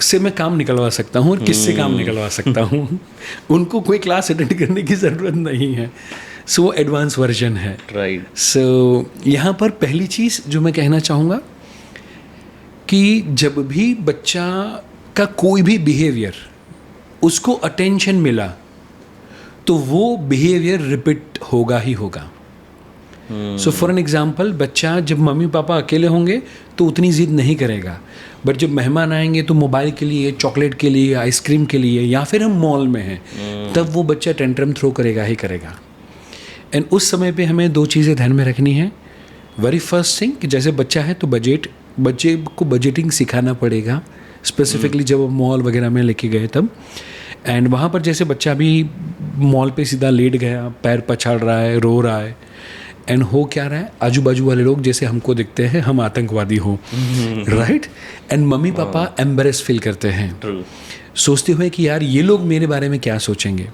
से मैं काम निकलवा सकता हूँ और किससे काम निकलवा सकता हूँ। उनको कोई क्लास अटेंड करने की ज़रूरत नहीं है, सो वो एडवांस वर्जन है। राइट। सो यहाँ पर पहली चीज़ जो मैं कहना चाहूँगा कि जब भी बच्चा का कोई भी बिहेवियर उसको अटेंशन मिला तो वो बिहेवियर रिपीट होगा ही होगा। सो फॉर एन एग्जाम्पल, बच्चा जब मम्मी पापा अकेले होंगे तो उतनी ज़िद नहीं करेगा, बट जब मेहमान आएंगे तो मोबाइल के लिए, चॉकलेट के लिए, आइसक्रीम के लिए, या फिर हम मॉल में हैं तब वो बच्चा टेंट्रम थ्रो करेगा ही करेगा। एंड उस समय पे हमें 2 चीज़ें ध्यान में रखनी है। वेरी फर्स्ट थिंग कि जैसे बच्चा है तो बच्चे को बजटिंग सिखाना पड़ेगा, स्पेसिफिकली जब मॉल वगैरह में लेके गए तब। एंड वहाँ पर जैसे बच्चा भी मॉल पे सीधा लेट गया, पैर पछाड़ रहा है, रो रहा है, एंड हो क्या रहा है, आजू बाजू वाले लोग जैसे हमको दिखते हैं हम आतंकवादी हों, right, and mummy papa embarrass feel करते हैं, सोचते हुए कि यार ये लोग मेरे बारे में क्या सोचेंगे।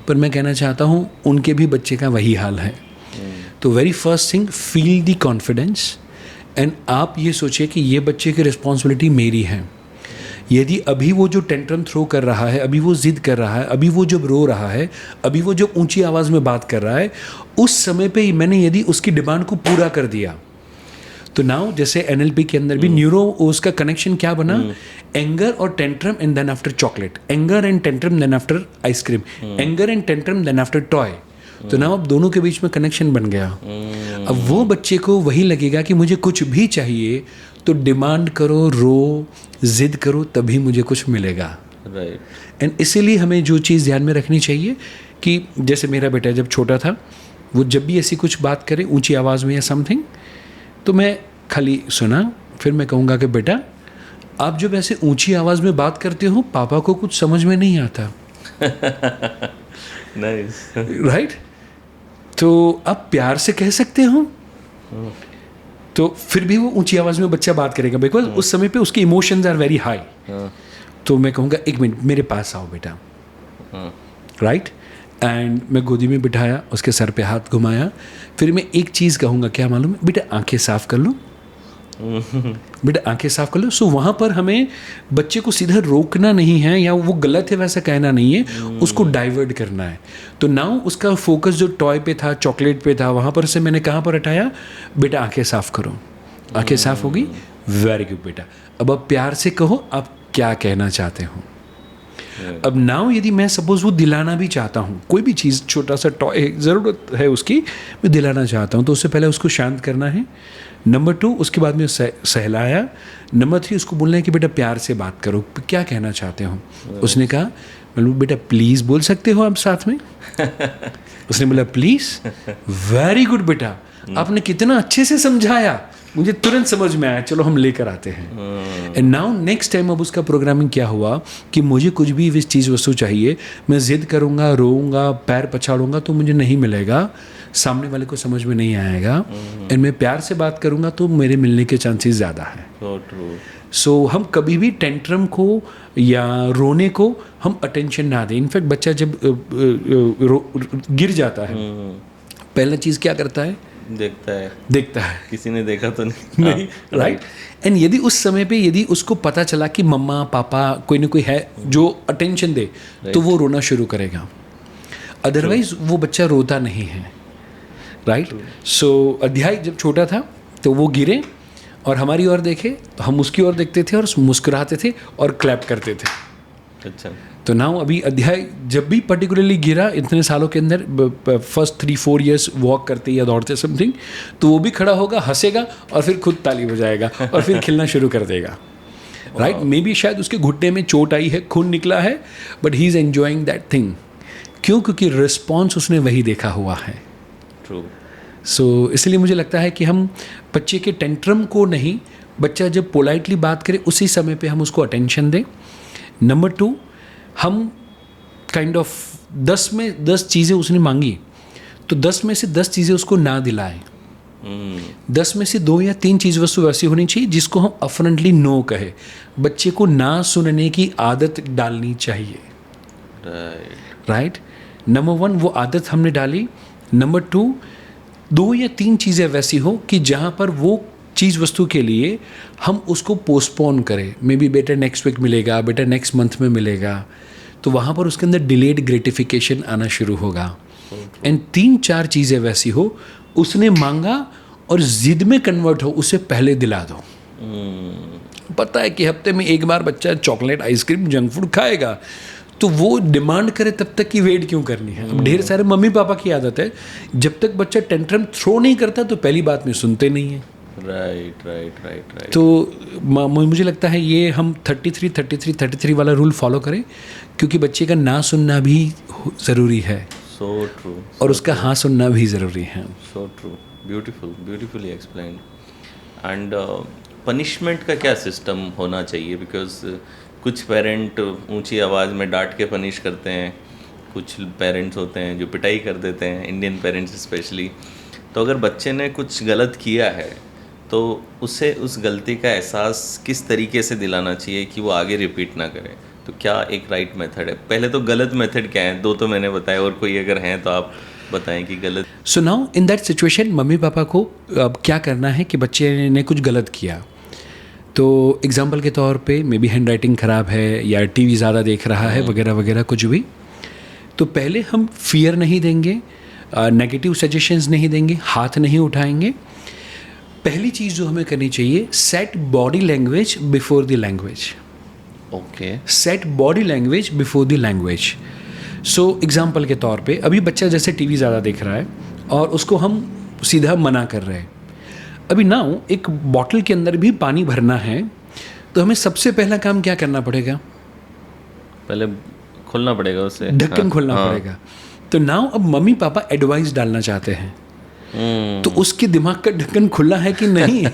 पर मैं कहना चाहता हूँ उनके भी बच्चे का वही हाल है। तो very first thing, feel the confidence, and आप ये सोचिए कि ये बच्चे की रिस्पॉन्सिबिलिटी मेरी है। यदि अभी वो जो टेंट्रम थ्रो कर रहा है, अभी वो जिद कर रहा है, अभी वो जब रो रहा है, अभी वो जब ऊंची आवाज़ में बात कर रहा है, उस समय पे ही मैंने यदि उसकी डिमांड को पूरा कर दिया तो नाउ जैसे NLP के अंदर भी न्यूरो उसका कनेक्शन क्या बना, एंगर और tantrum and then after chocolate, anger and tantrum then after ice cream, anger and tantrum then after toy. तो ना अब दोनों के बीच में कनेक्शन बन गया। अब वो बच्चे को वही लगेगा कि मुझे कुछ भी चाहिए तो डिमांड करो, रो, जिद करो, तभी मुझे कुछ मिलेगा। राइट। एंड इसीलिए हमें जो चीज़ ध्यान में रखनी चाहिए कि जैसे मेरा बेटा जब छोटा था, वो जब भी ऐसी कुछ बात करे ऊंची आवाज़ में या समथिंग, तो मैं खाली सुना, फिर मैं कहूँगा कि बेटा आप जब ऐसे ऊंची आवाज़ में बात करते हो पापा को कुछ समझ में नहीं आता। नाइस। राइट, तो आप प्यार से कह सकते हो। तो फिर भी वो ऊंची आवाज़ में बच्चा बात करेगा, बिकॉज उस समय पे उसके इमोशंस आर वेरी हाई। तो मैं कहूँगा 1 मिनट मेरे पास आओ बेटा, राइट, एंड मैं गोदी में बिठाया, उसके सर पे हाथ घुमाया, फिर मैं एक चीज़ कहूँगा क्या मालूम है बेटा, आंखें साफ कर लो। बेटा आंखें साफ कर लो। सो वहाँ पर हमें बच्चे को सीधा रोकना नहीं है या वो गलत है वैसा कहना नहीं है, उसको डाइवर्ट करना है। तो नाउ उसका फोकस जो टॉय पे था, चॉकलेट पे था, वहाँ पर से मैंने कहाँ पर हटाया, बेटा आंखें साफ करो। आंखें साफ होगी, वेरी गुड बेटा, अब आप प्यार से कहो आप क्या कहना चाहते हो। अब नाउ यदि मैं सपोज वो दिलाना भी चाहता हूँ, कोई भी चीज़, छोटा सा टॉय ज़रूरत है उसकी, मैं दिलाना चाहता हूँ, तो उससे पहले उसको शांत करना है। नंबर 2, उसके बाद में सहलाया। नंबर 3, उसको बोलना है कि बेटा प्यार से बात करो, क्या कहना चाहते हो। उसने कहा, मैं बेटा प्लीज़ बोल सकते हो आप साथ में। उसने बोला प्लीज़, वेरी गुड बेटा, आपने कितना अच्छे से समझाया, मुझे तुरंत समझ में आया, चलो हम लेकर आते हैं। एंड नाउ नेक्स्ट टाइम अब उसका प्रोग्रामिंग क्या हुआ कि मुझे कुछ भी इस चीज़ वस्तु चाहिए, मैं ज़िद करूँगा, रोऊंगा, पैर पछाड़ूंगा तो मुझे नहीं मिलेगा, सामने वाले को समझ में नहीं आएगा। एंड मैं प्यार से बात करूँगा तो मेरे मिलने के चांसेस ज़्यादा है। सो हम कभी भी टेंट्रम को या रोने को हम अटेंशन ना दें। इनफैक्ट बच्चा जब गिर जाता है, पहला चीज़ क्या करता है, देखता है किसी ने देखा तो नहीं, राइट। एंड यदि उस समय पे यदि उसको पता चला कि मम्मा पापा कोई ना कोई है जो अटेंशन दे, तो वो रोना शुरू करेगा, अदरवाइज वो बच्चा रोता नहीं है, राइट। सो अध्याय जब छोटा था तो वो गिरे और हमारी ओर देखे तो हम उसकी ओर देखते थे और मुस्कुराते थे और क्लैप करते थे। अच्छा, तो नाउ अभी अध्याय जब भी पर्टिकुलरली गिरा इतने सालों के अंदर, फर्स्ट 3-4 years वॉक करते या दौड़ते समथिंग, तो वो भी खड़ा होगा, हंसेगा और फिर खुद ताली बजाएगा और फिर खिलना शुरू कर देगा, राइट। मे बी शायद उसके घुटने में चोट आई है, खून निकला है, but he is enjoying that thing. क्यों? क्योंकि रिस्पॉन्स उसने वही देखा हुआ है। ट्रू। सो इसलिए मुझे लगता है कि हम बच्चे के टेंट्रम को नहीं, बच्चा जब पोलाइटली बात करे उसी समय पे हम उसको अटेंशन दें। नंबर 2, हम काइंड ऑफ 10 में 10 चीज़ें उसने मांगी तो 10 में से 10 चीज़ें उसको ना दिलाएं। 10 में से 2 या 3 चीज़ वस्तु वैसी होनी चाहिए जिसको हम अफरेंटली नो कहे। बच्चे को ना सुनने की आदत डालनी चाहिए, राइट। नंबर 1 वो आदत हमने डाली। नंबर 2, 2 या 3 चीज़ें वैसी हो कि जहाँ पर वो चीज़ वस्तु के लिए हम उसको पोस्टपोन करें। मे बी बेटा नेक्स्ट वीक मिलेगा, बेटा नेक्स्ट मंथ में मिलेगा, तो वहाँ पर उसके अंदर डिलेड ग्रेटिफिकेशन आना शुरू होगा। एंड 3-4 चीज़ें वैसी हो उसने मांगा और ज़िद में कन्वर्ट हो, उसे पहले दिला दो। पता है कि हफ्ते में एक बार बच्चा चॉकलेट, आइसक्रीम, जंक फूड खाएगा, तो वो डिमांड करे तब तक की वेट क्यों करनी है। अब ढेर सारे मम्मी पापा की आदत है, जब तक बच्चा टेंट्रम थ्रो नहीं करता तो पहली बात में सुनते नहीं है। राइट। तो मुझे लगता है ये हम 33 वाला रूल फॉलो करें, क्योंकि बच्चे का ना सुनना भी ज़रूरी है। So true. और उसका हाँ सुनना भी ज़रूरी है। So true, beautifully explained. And punishment का क्या सिस्टम होना चाहिए? बिकॉज कुछ पेरेंट ऊंची आवाज़ में डांट के पनिश करते हैं, कुछ पेरेंट्स होते हैं जो पिटाई कर देते हैं, इंडियन पेरेंट्स स्पेशली। तो अगर बच्चे ने कुछ गलत किया है तो उसे उस गलती का एहसास किस तरीके से दिलाना चाहिए कि वो आगे रिपीट ना करे? तो क्या एक राइट मेथड है? पहले तो गलत मेथड क्या है? 2 तो मैंने बताए, और कोई अगर हैं तो आप बताएं कि गलत। So now in that situation mummy papa को अब क्या करना है कि बच्चे ने कुछ गलत किया, तो एग्जाम्पल के तौर पे मे बी हैंड राइटिंग ख़राब है या टीवी ज़्यादा देख रहा है वगैरह वगैरह कुछ भी, तो पहले हम फियर नहीं देंगे, नेगेटिव सजेशंस नहीं देंगे, हाथ नहीं उठाएंगे। पहली चीज़ जो हमें करनी चाहिए, set body language before the language. Okay, set body language before the language. So example के तौर पे अभी बच्चा जैसे टीवी ज़्यादा देख रहा है और उसको हम सीधा मना कर रहे हैं। अभी ना एक बॉटल के अंदर भी पानी भरना है, तो हमें सबसे पहला काम क्या करना पड़ेगा? पहले खोलना पड़ेगा उसे, ढक्कन खोलना पड़ेगा। तो नाउ अब मम्मी पापा एडवाइस डालना चाहते हैं, तो उसके दिमाग का ढक्कन खुला है कि नहीं?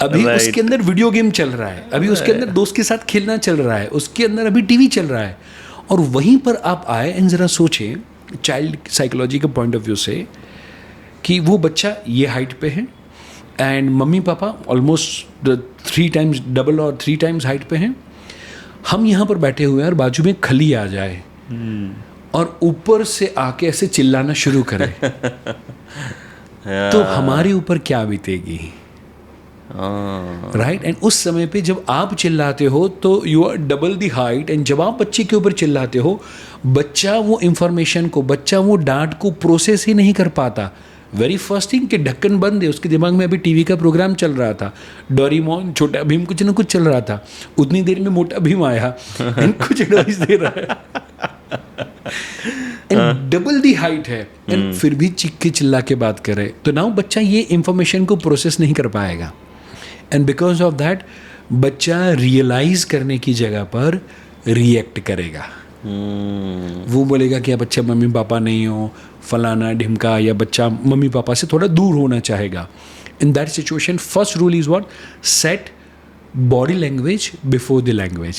अभी उसके अंदर वीडियो गेम चल रहा है, अभी उसके अंदर दोस्त के साथ खेलना चल रहा है, उसके अंदर अभी टीवी चल रहा है, और वहीं पर आप आए एंड ज़रा सोचें चाइल्ड साइकोलॉजी के पॉइंट ऑफ व्यू से कि वो बच्चा ये हाइट पे है and mummy papa almost 3 times double और 3 times हाइट पे हैं। हम यहाँ पर बैठे हुए हैं और बाजू में खली आ जाए और ऊपर से आके ऐसे चिल्लाना शुरू करे, तो हमारे ऊपर क्या बीतेगी? राइट। एंड उस समय पे जब आप चिल्लाते हो तो you are double the height, and जब आप बच्चे के ऊपर चिल्लाते हो, बच्चा वो इंफॉर्मेशन को, बच्चा वो डांट को प्रोसेस ही नहीं कर पाता। वेरी फर्स्ट थिंग कि ढक्कन बंद है, उसके दिमाग में अभी टीवी का प्रोग्राम चल रहा था, डोरेमोन, छोटा भीम, कुछ ना कुछ चल रहा था। उतनी देर में मोटा भीम आया एंड कुछ एडवाइस दे रहा है एंड डबल दी हाइट है, एंड फिर भी चीख के चिल्ला के बात करे, तो नाउ बच्चा ये इंफॉर्मेशन को प्रोसेस नहीं कर पाएगा। एंड बिकॉज ऑफ दैट बच्चा रियलाइज करने की जगह पर रिएक्ट करेगा। वो बोलेगा कि अब अच्छा मम्मी पापा नहीं हो, फलाना ढिमका, या बच्चा मम्मी पापा से थोड़ा दूर होना चाहेगा। In that situation first rule is what, set body language before the language.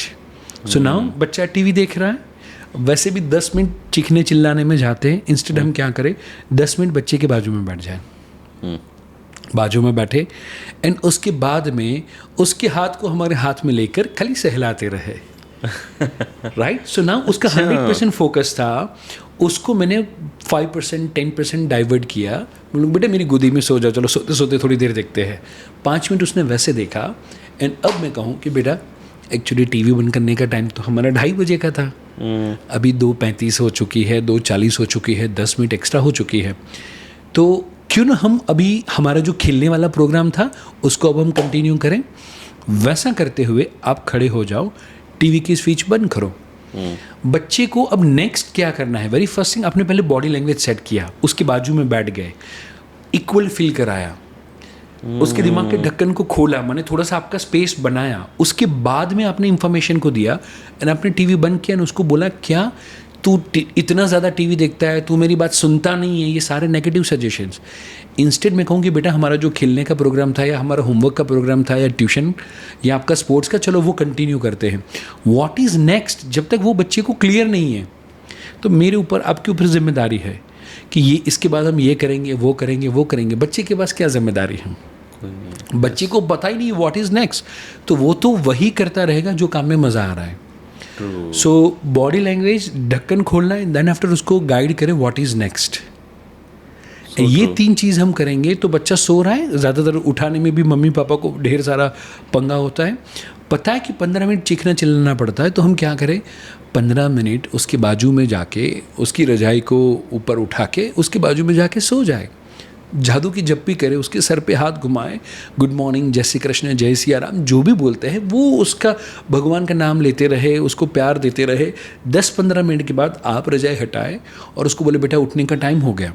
So now बच्चा टीवी देख रहा है, वैसे भी 10 मिनट चीखने चिल्लाने में जाते हैं, इंस्टेड हम क्या करें, 10 मिनट बच्चे के बाजू में बैठ जाए, बाजू में बैठे, एंड उसके बाद में उसके हाथ को हमारे हाथ में लेकर खाली सहलाते रहे। राइट। सो नाउ उसका 100% फोकस था, उसको मैंने 5% 10% डाइवर्ट किया। बोलूँ बेटा मेरी गोदी में सो जाओ, चलो सोते सोते थोड़ी देर देखते हैं। 5 मिनट उसने वैसे देखा, एंड अब मैं कहूँ कि बेटा एक्चुअली टीवी बंद करने का टाइम तो हमारा 2:30 बजे का था, अभी 2:35 हो चुकी है, 2:40 हो चुकी है, 10 मिनट एक्स्ट्रा हो चुकी है, तो क्यों ना हम अभी हमारा जो खेलने वाला प्रोग्राम था उसको अब हम कंटिन्यू करें। वैसा करते हुए आप खड़े हो जाओ, टीवी की स्विच बंद करो। बच्चे को अब नेक्स्ट क्या करना है, वेरी फर्स्ट थिंग आपने पहले बॉडी लैंग्वेज सेट किया, उसके बाजू में बैठ गए, इक्वल फील कराया, उसके दिमाग के ढक्कन को खोला, मैंने थोड़ा सा आपका स्पेस बनाया, उसके बाद में आपने इंफॉर्मेशन को दिया, एंड आपने टीवी बंद किया, और उसको बोला क्या तू इतना ज़्यादा टीवी देखता है, तू मेरी बात सुनता नहीं है, ये सारे नेगेटिव सजेशंस। इंस्टेड में कहूँ कि बेटा हमारा जो खेलने का प्रोग्राम था, या हमारा होमवर्क का प्रोग्राम था, या ट्यूशन या आपका स्पोर्ट्स का, चलो वो कंटिन्यू करते हैं। व्हाट इज़ नेक्स्ट, जब तक वो बच्चे को क्लियर नहीं है तो मेरे ऊपर, आपके ऊपर जिम्मेदारी है कि ये इसके बाद हम ये करेंगे, वो करेंगे, वो करेंगे। बच्चे के पास क्या जिम्मेदारी है, बच्चे को पता ही नहीं व्हाट इज़ नेक्स्ट, तो वो तो वही करता रहेगा जो काम में मज़ा आ रहा है। सो बॉडी लैंग्वेज, ढक्कन खोलना है, देन आफ्टर उसको गाइड करें व्हाट इज़ नेक्स्ट। ये 3 चीज़ हम करेंगे तो बच्चा सो रहा है। ज़्यादातर उठाने में भी मम्मी पापा को ढेर सारा पंगा होता है, पता है कि 15 मिनट चीखना चिल्लाना पड़ता है, तो हम क्या करें, 15 मिनट उसके बाजू में जाके, उसकी रजाई को ऊपर उठा के उसके बाजू में जाके सो जाए, जादू की जप्पी करे, उसके सर पे हाथ घुमाए, गुड मॉर्निंग, जय श्री कृष्ण, जय सिया राम, जो भी बोलते हैं वो उसका भगवान का नाम लेते रहे, उसको प्यार देते रहे। 10-15 मिनट के बाद आप रजाई हटाए और उसको बोले बेटा उठने का टाइम हो गया।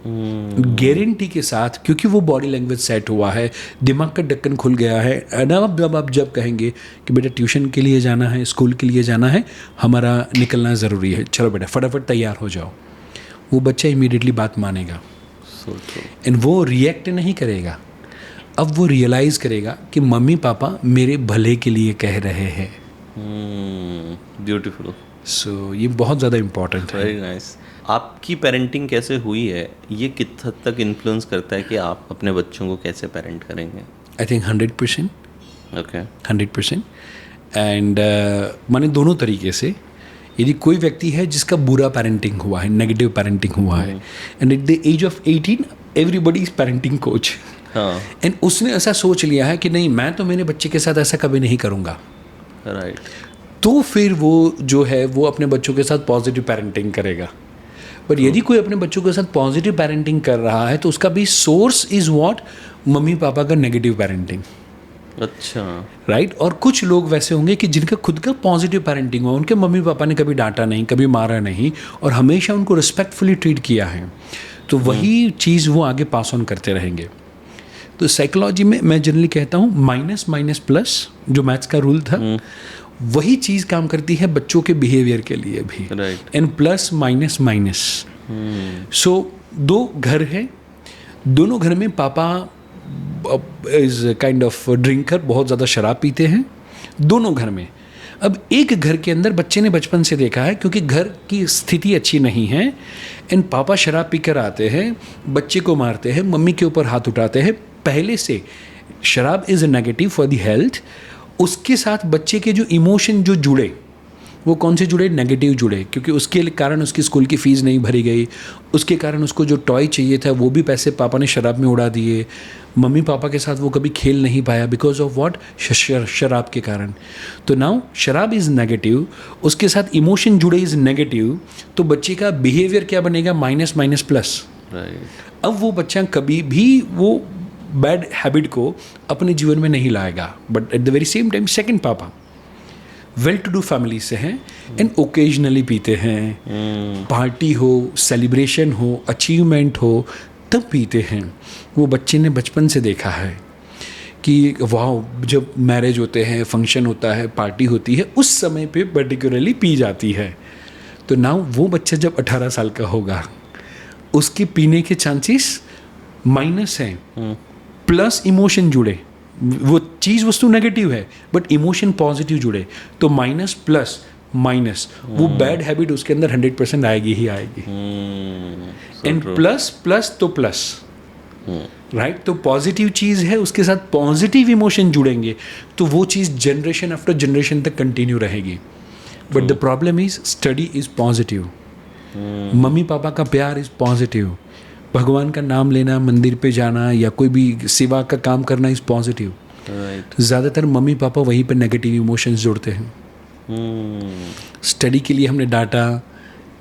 गारंटी के साथ, क्योंकि वो बॉडी लैंग्वेज सेट हुआ है, दिमाग का ढक्कन खुल गया है, अब आप जब कहेंगे कि बेटा ट्यूशन के लिए जाना है, स्कूल के लिए जाना है, हमारा निकलना ज़रूरी है, चलो बेटा फटाफट तैयार हो जाओ, वो बच्चा इमीडिएटली बात मानेगा। एंड वो रिएक्ट नहीं करेगा, अब वो रियलाइज़ करेगा कि मम्मी पापा मेरे भले के लिए कह रहे हैं। ब्यूटीफुल। सो ये बहुत ज़्यादा इम्पॉर्टेंट है। Very nice. आपकी पेरेंटिंग कैसे हुई है, ये किस हद तक इन्फ्लुएंस करता है कि आप अपने बच्चों को कैसे पेरेंट करेंगे? I think 100%। ओके, 100%। एंड माने दोनों तरीके से, यदि कोई व्यक्ति है जिसका बुरा पेरेंटिंग हुआ है, नेगेटिव पेरेंटिंग हुआ है, and at the age of 18 everybody is parenting coach, and उसने ऐसा सोच लिया है कि नहीं मैं तो मेरे बच्चे के साथ ऐसा कभी नहीं करूँगा, राइट, तो फिर वो जो है वो अपने बच्चों के साथ पॉजिटिव पेरेंटिंग करेगा। पर यदि कोई अपने बच्चों के साथ पॉजिटिव पेरेंटिंग कर रहा है तो उसका भी source is what, mummy papa का नेगेटिव पेरेंटिंग। अच्छा, राइट। और कुछ लोग वैसे होंगे कि जिनका खुद का पॉजिटिव पेरेंटिंग हुआ, उनके मम्मी पापा ने कभी डांटा नहीं, कभी मारा नहीं, और हमेशा उनको रिस्पेक्टफुली ट्रीट किया है, तो वही चीज़ वो आगे पास ऑन करते रहेंगे। तो साइकोलॉजी में मैं जनरली कहता हूँ माइनस माइनस प्लस, जो मैथ्स का रूल था, वही चीज़ काम करती है बच्चों के बिहेवियर के लिए भी। Right. And plus minus minus. So 2 घर है, दोनों घर में पापा इज़ काइंड ऑफ ड्रिंकर, बहुत ज़्यादा शराब पीते हैं दोनों घर में। अब एक घर के अंदर बच्चे ने बचपन से देखा है, क्योंकि घर की स्थिति अच्छी नहीं है, एंड पापा शराब पीकर आते हैं, बच्चे को मारते हैं, मम्मी के ऊपर हाथ उठाते हैं। पहले से शराब is negative for the health, उसके साथ बच्चे के जो इमोशन जो जुड़े, वो कौन से जुड़े? नेगेटिव जुड़े, क्योंकि उसके कारण उसकी स्कूल की फ़ीस नहीं भरी गई, उसके कारण उसको जो टॉय चाहिए था वो भी पैसे पापा ने शराब में उड़ा दिए, मम्मी पापा के साथ वो कभी खेल नहीं पाया बिकॉज ऑफ व्हाट? शराब के कारण। तो नाउ शराब इज़ नेगेटिव, उसके साथ इमोशन जुड़े इज़ नेगेटिव, तो बच्चे का बिहेवियर क्या बनेगा? Minus minus plus. राइट। अब वो बच्चा कभी भी वो बैड हैबिट को अपने जीवन में नहीं लाएगा। But at the very same time second पापा वेल टू डू फैमिली से हैं एंड ओकेजनली पीते हैं, पार्टी हो, सेलिब्रेशन हो, अचीवमेंट हो, तब पीते हैं। वो बच्चे ने बचपन से देखा है कि वाह, जब मैरिज होते हैं, फंक्शन होता है, पार्टी होती है, उस समय पे पर्टिकुलरली पी जाती है। तो नाउ वो बच्चा जब 18 साल का होगा, उसके पीने के चांसेस माइनस हैं, प्लस इमोशन जुड़े, वो चीज़ वस्तु नेगेटिव है बट इमोशन पॉजिटिव जुड़े, तो माइनस प्लस माइनस, वो बैड हैबिट उसके अंदर 100% आएगी ही आएगी। एंड प्लस प्लस तो प्लस, राइट। तो पॉजिटिव चीज़ है, उसके साथ पॉजिटिव इमोशन जुड़ेंगे तो वो चीज़ जनरेशन आफ्टर जनरेशन तक कंटिन्यू रहेगी। But the problem is study is positive, mummy papa का प्यार इज पॉजिटिव, भगवान का नाम लेना, मंदिर पे जाना या कोई भी सेवा का काम करना इज पॉजिटिव। ज़्यादातर मम्मी पापा वहीं पे नेगेटिव इमोशंस जोड़ते हैं। स्टडी के लिए हमने डांटा,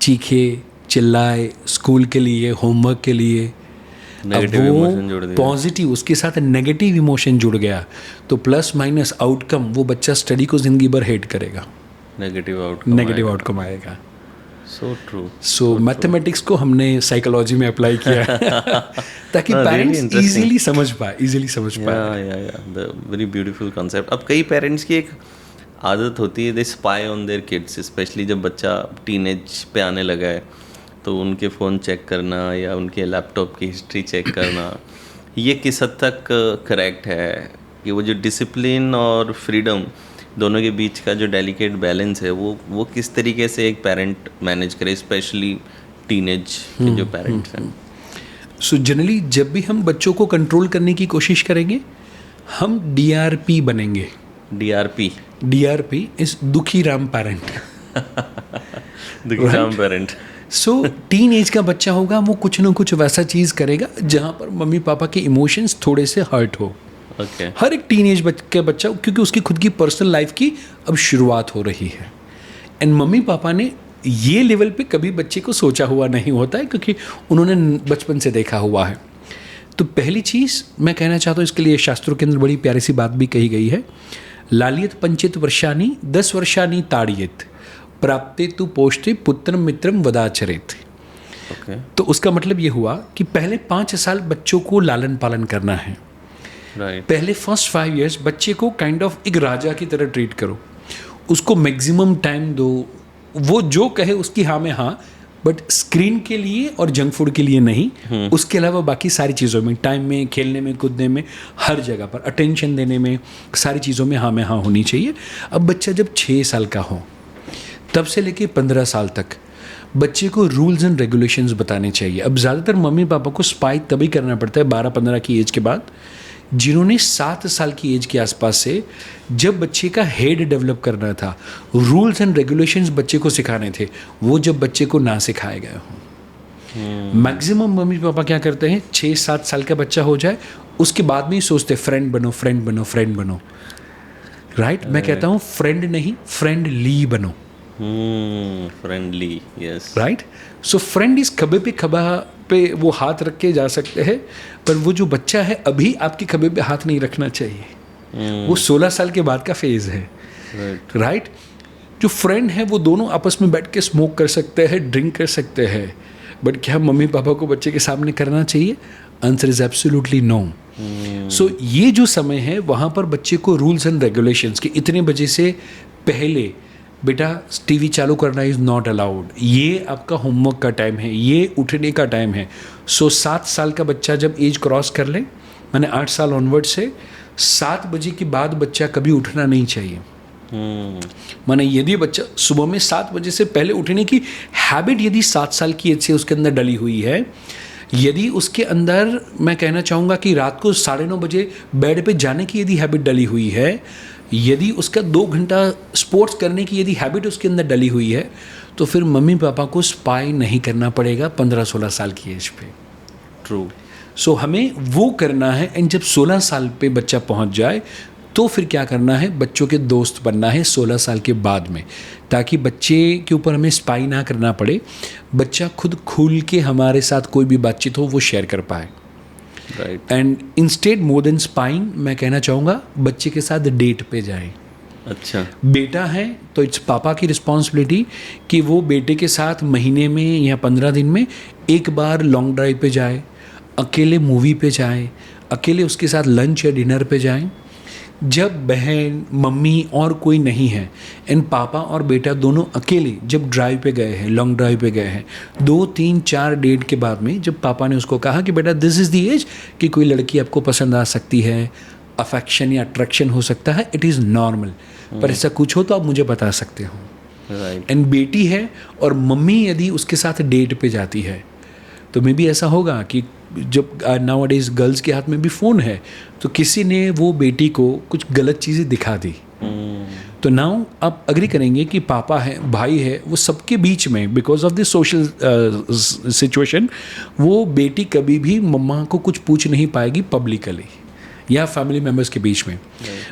चीखे, चिल्लाए, स्कूल के लिए, होमवर्क के लिए, अब वो पॉजिटिव उसके साथ नेगेटिव इमोशन जुड़ गया तो प्लस माइनस आउटकम वो बच्चा स्टडी को जिंदगी भर हेट करेगा, नेगेटिव आउटकम आएगा। So true. सो मैथमेटिक्स को हमने साइकोलॉजी में अप्लाई किया ताकि पेरेंट्स इजीली समझ पाए। Very beautiful concept. अब कई पेरेंट्स की एक आदत होती है, they spy on their kids, specially जब बच्चा टीनेज पे आने लगा है तो उनके फ़ोन चेक करना या उनके लैपटॉप की हिस्ट्री चेक करना, ये किस हद तक करेक्ट है कि वो जो डिसिप्लिन और फ्रीडम दोनों के बीच का जो डेलिकेट बैलेंस है वो किस तरीके से एक पेरेंट मैनेज करे, स्पेशली टीनेज के जो पेरेंट्स हैं? सो जनरली जब भी हम बच्चों को कंट्रोल करने की कोशिश करेंगे हम DRP बनेंगे। DRP इज दुखी राम पेरेंट। दुखी राम पेरेंट। सो टीन एज का बच्चा होगा, वो कुछ ना कुछ वैसा चीज़ करेगा जहाँ पर मम्मी पापा के इमोशंस थोड़े से हर्ट हो। हर एक टीन एज के बच्चा, क्योंकि उसकी खुद की पर्सनल लाइफ की अब शुरुआत हो रही है एंड मम्मी पापा ने ये लेवल पे कभी बच्चे को सोचा हुआ नहीं होता है क्योंकि उन्होंने बचपन से देखा हुआ है। तो पहली चीज़ मैं कहना चाहता हूँ, इसके लिए शास्त्रों के अंदर बड़ी प्यारी सी बात भी कही गई है, लालियत पंचित वर्षानी 10 वर्षानी ताड़ियत प्राप्ते तु पोष्टे पुत्रम मित्रम वदाचरित। तो उसका मतलब ये हुआ कि पहले 5 साल बच्चों को लालन पालन करना है। पहले फर्स्ट 5 years बच्चे को काइंड ऑफ एक राजा की तरह ट्रीट करो, उसको मैक्सिमम टाइम दो, वो जो कहे उसकी हाँ में हाँ, बट स्क्रीन के लिए और जंक फूड के लिए नहीं, उसके अलावा बाकी सारी चीज़ों में, टाइम में, खेलने में, कूदने में, हर जगह पर अटेंशन देने में, सारी चीज़ों में हाँ होनी चाहिए। अब बच्चा जब 6 साल का हो तब से लेके 15 साल तक बच्चे को रूल्स एंड रेगुलेशंस बताने चाहिए। अब ज़्यादातर मम्मी पापा को स्पाई तभी करना पड़ता है 12-15 की एज के बाद, जिन्होंने 7 साल की एज के आसपास से, जब बच्चे का हेड डेवलप करना था, रूल्स एंड रेगुलेशंस बच्चे को सिखाने थे, वो जब बच्चे को ना सिखाए गए हों। मैक्सिमम मम्मी पापा क्या करते हैं, 6-7 साल का बच्चा हो जाए उसके बाद में ही सोचते फ्रेंड बनो। राइट, मैं कहता हूँ फ्रेंड नहीं, फ्रेंडली बनो। Friendly, yes, right. So friend is खभे पे खभा पे वो हाथ रख के जा सकते हैं, पर वो जो बच्चा है अभी आपके खभे पे हाथ नहीं रखना चाहिए। वो 16 साल के बाद का फेज है, राइट। जो फ्रेंड है वो दोनों आपस में बैठ के स्मोक कर सकते हैं, ड्रिंक कर सकते हैं, बट क्या मम्मी पापा को बच्चे के सामने करना चाहिए? Answer is absolutely no. So ये जो समय है वहाँ पर बच्चे को रूल्स एंड रेगुलेशंस के इतने बजे से पहले बेटा टीवी चालू करना इज़ नॉट अलाउड, ये आपका होमवर्क का टाइम है, ये उठने का टाइम है। सो 7 साल का बच्चा जब एज क्रॉस कर ले, मैंने 8 साल ऑनवर्ड से 7 बजे के बाद बच्चा कभी उठना नहीं चाहिए। माने यदि बच्चा सुबह में 7 बजे से पहले उठने की हैबिट यदि 7 साल की एज से उसके अंदर डली हुई है, यदि उसके अंदर मैं कहना चाहूँगा कि रात को 9:30 बजे बेड पे जाने की यदि हैबिट डली हुई है, यदि उसका 2 घंटा स्पोर्ट्स करने की यदि हैबिट उसके अंदर डली हुई है तो फिर मम्मी पापा को स्पाई नहीं करना पड़ेगा 15-16 साल की एज पे। ट्रू। सो हमें वो करना है। एंड जब 16 साल पे बच्चा पहुंच जाए तो फिर क्या करना है, बच्चों के दोस्त बनना है 16 साल के बाद में, ताकि बच्चे के ऊपर हमें स्पाई ना करना पड़े, बच्चा खुद खुल के हमारे साथ कोई भी बातचीत हो वो शेयर कर पाए। Right. And instead more than spying, मैं कहना चाहूँगा बच्चे के साथ डेट पे जाएं। अच्छा। बेटा है तो इट्स पापा की रिस्पॉन्सिबिलिटी कि वो बेटे के साथ महीने में या 15 दिन में एक बार लॉन्ग ड्राइव पे जाए, अकेले मूवी पे जाए, अकेले उसके साथ लंच या डिनर पे जाएं। जब बहन मम्मी और कोई नहीं है एंड पापा और बेटा दोनों अकेले जब ड्राइव पे गए हैं, लॉन्ग ड्राइव पे गए हैं, 2, 3, 4 डेट के बाद में जब पापा ने उसको कहा कि बेटा दिस इज़ द एज कि कोई लड़की आपको पसंद आ सकती है, अफेक्शन या अट्रैक्शन हो सकता है, इट इज़ नॉर्मल, पर ऐसा कुछ हो तो आप मुझे बता सकते हो। राइट। एंड बेटी है और मम्मी यदि उसके साथ डेट पे जाती है तो मे भी ऐसा होगा कि जब नाउ डेज गर्ल्स के हाथ में भी फ़ोन है तो किसी ने वो बेटी को कुछ गलत चीज़ें दिखा दी, तो नाउ आप अग्री करेंगे कि पापा है, भाई है, वो सबके बीच में because of the social situation वो बेटी कभी भी मम्मा को कुछ पूछ नहीं पाएगी पब्लिकली या फैमिली मेम्बर्स के बीच में।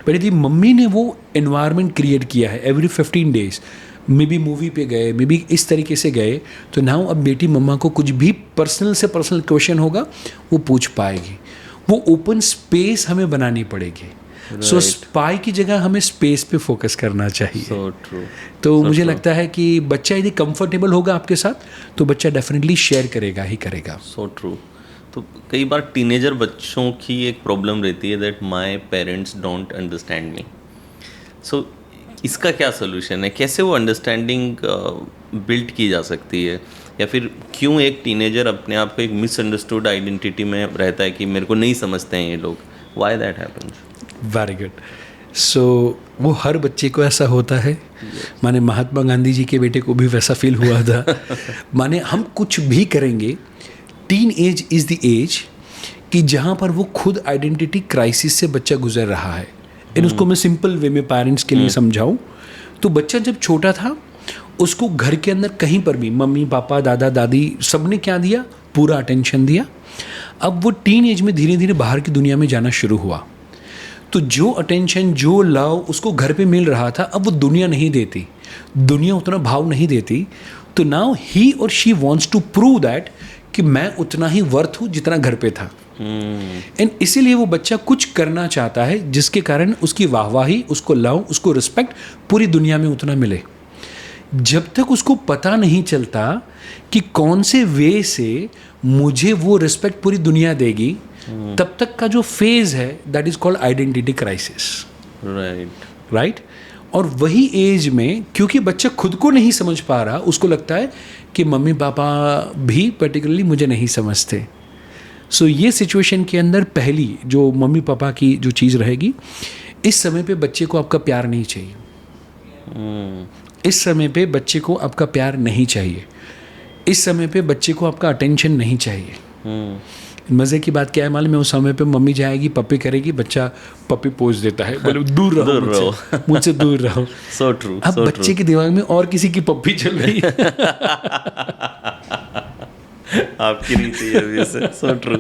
बट यदि मम्मी ने वो एनवायरनमेंट क्रिएट किया है, every 15 days may be movie पे गए, मे बी इस तरीके से गए, तो नाउ अब बेटी मम्मा को कुछ भी पर्सनल से पर्सनल क्वेश्चन होगा वो पूछ पाएगी। वो ओपन स्पेस हमें बनानी पड़ेगी। सो स्पाई की जगह हमें स्पेस पे फोकस करना चाहिए। So true. तो मुझे लगता है कि बच्चा यदि कंफर्टेबल होगा आपके साथ तो बच्चा डेफिनेटली शेयर करेगा ही करेगा। So true. तो कई बार टीनेजर बच्चों की एक प्रॉब्लम रहती है that my parents don't understand me. So इसका क्या सोल्यूशन है, कैसे वो अंडरस्टैंडिंग बिल्ड की जा सकती है, या फिर क्यों एक टीनेजर अपने आप को एक मिसअंडरस्टूड आइडेंटिटी में रहता है कि मेरे को नहीं समझते हैं ये लोग, why that happens? Very good. So वो हर बच्चे को ऐसा होता है। माने महात्मा गांधी जी के बेटे को भी वैसा फील हुआ था। माने हम कुछ भी करेंगे, teen age is the age कि जहाँ पर वो खुद आइडेंटिटी क्राइसिस से बच्चा गुजर रहा है। इन उसको मैं सिंपल वे में पेरेंट्स के लिए समझाऊं तो बच्चा जब छोटा था उसको घर के अंदर कहीं पर भी मम्मी पापा दादा दादी सबने क्या दिया, पूरा अटेंशन दिया। अब वो टीन एज में धीरे धीरे बाहर की दुनिया में जाना शुरू हुआ तो जो अटेंशन जो लव उसको घर पे मिल रहा था अब वो दुनिया नहीं देती, दुनिया उतना भाव नहीं देती। तो नाउ ही और she wants to prove that कि मैं उतना ही वर्थ हूँ जितना घर पे था। एंड इसीलिए वो बच्चा कुछ करना चाहता है जिसके कारण उसकी वाहवाही, उसको लव, उसको रिस्पेक्ट पूरी दुनिया में उतना मिले। जब तक उसको पता नहीं चलता कि कौन से वे से मुझे वो रिस्पेक्ट पूरी दुनिया देगी, तब तक का जो फेज है that is called identity crisis. Right. और वही एज में क्योंकि बच्चा खुद को नहीं समझ पा रहा, उसको लगता है कि मम्मी पापा भी पर्टिकुलरली मुझे नहीं समझते। सो ये सिचुएशन के अंदर पहली जो मम्मी पापा की जो चीज़ रहेगी, इस समय पे बच्चे को आपका प्यार नहीं चाहिए। इस समय पे बच्चे को आपका प्यार नहीं चाहिए। इस समय पे बच्चे को आपका अटेंशन नहीं चाहिए। मज़े की बात क्या है मालूम है, उस समय पे मम्मी जाएगी पप्पी करेगी, बच्चा पप्पी पोज देता है, बोले दूर रहो मुझसे दूर रहो। So true. अब बच्चे के दिमाग में और किसी की पप्पी चल रही है। आपकी नहीं चाहिए अभी से। So true.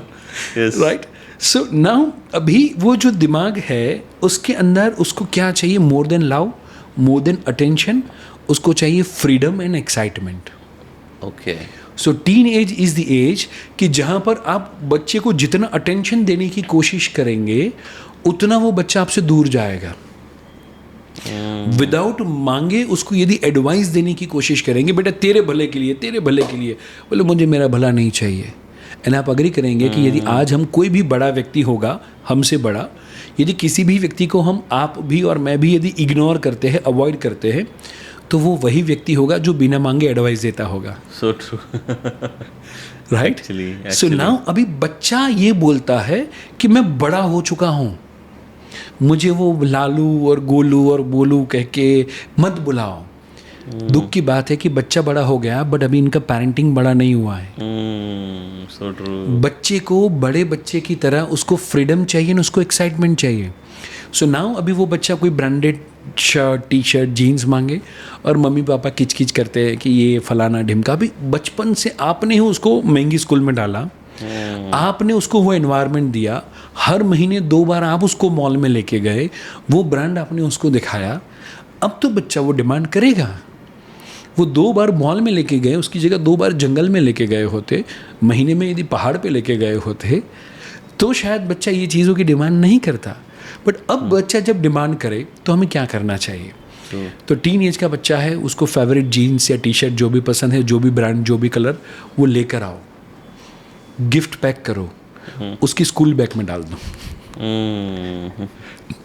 Right. So now अभी वो जो दिमाग है उसके अंदर उसको क्या चाहिए, more than love, more than attention, उसको चाहिए freedom and excitement. Okay. So teen age is the age कि जहाँ पर आप बच्चे को जितना अटेंशन देने की कोशिश करेंगे उतना वो बच्चा आपसे दूर जाएगा। विदाउट मांगे उसको यदि एडवाइस देने की कोशिश करेंगे, बेटा तेरे भले के लिए, तेरे भले के लिए, बोले मुझे मेरा भला नहीं चाहिए। एंड आप अग्री करेंगे कि यदि आज हम कोई भी बड़ा व्यक्ति होगा हमसे बड़ा, यदि किसी भी व्यक्ति को हम आप भी और मैं भी यदि इग्नोर करते हैं, अवॉइड करते हैं, तो वो वही व्यक्ति होगा जो बिना मांगे एडवाइस देता होगा। So true. Right. So now अभी बच्चा ये बोलता है कि मैं बड़ा हो चुका हूँ, मुझे वो लालू और गोलू और बोलू कह के मत बुलाओ। दुख की बात है कि बच्चा बड़ा हो गया बट अभी इनका पेरेंटिंग बड़ा नहीं हुआ है। So true. बच्चे को बड़े बच्चे की तरह उसको फ्रीडम चाहिए ना, उसको एक्साइटमेंट चाहिए। सो नाउ अभी वो बच्चा कोई branded shirt, T shirt, jeans मांगे और मम्मी पापा किच करते हैं कि ये फलाना ढिमका। भी बचपन से आपने ही उसको महंगी स्कूल में डाला, आपने उसको वो एनवायरनमेंट दिया, हर महीने 2 बार आप उसको मॉल में लेके गए, वो ब्रांड आपने उसको दिखाया, अब तो बच्चा वो डिमांड करेगा। वो 2 बार मॉल में लेके गए, उसकी जगह 2 बार जंगल में लेके गए होते, महीने में यदि पहाड़ पे लेके गए होते, तो शायद बच्चा ये चीज़ों की डिमांड नहीं करता। बट अब बच्चा जब डिमांड करे तो हमें क्या करना चाहिए? तो टीन एज का बच्चा है, उसको फेवरेट जीन्स या टी शर्ट जो भी पसंद है, जो भी ब्रांड, जो भी कलर, वो लेकर आओ, गिफ्ट पैक करो, उसकी स्कूल बैग में डाल दो।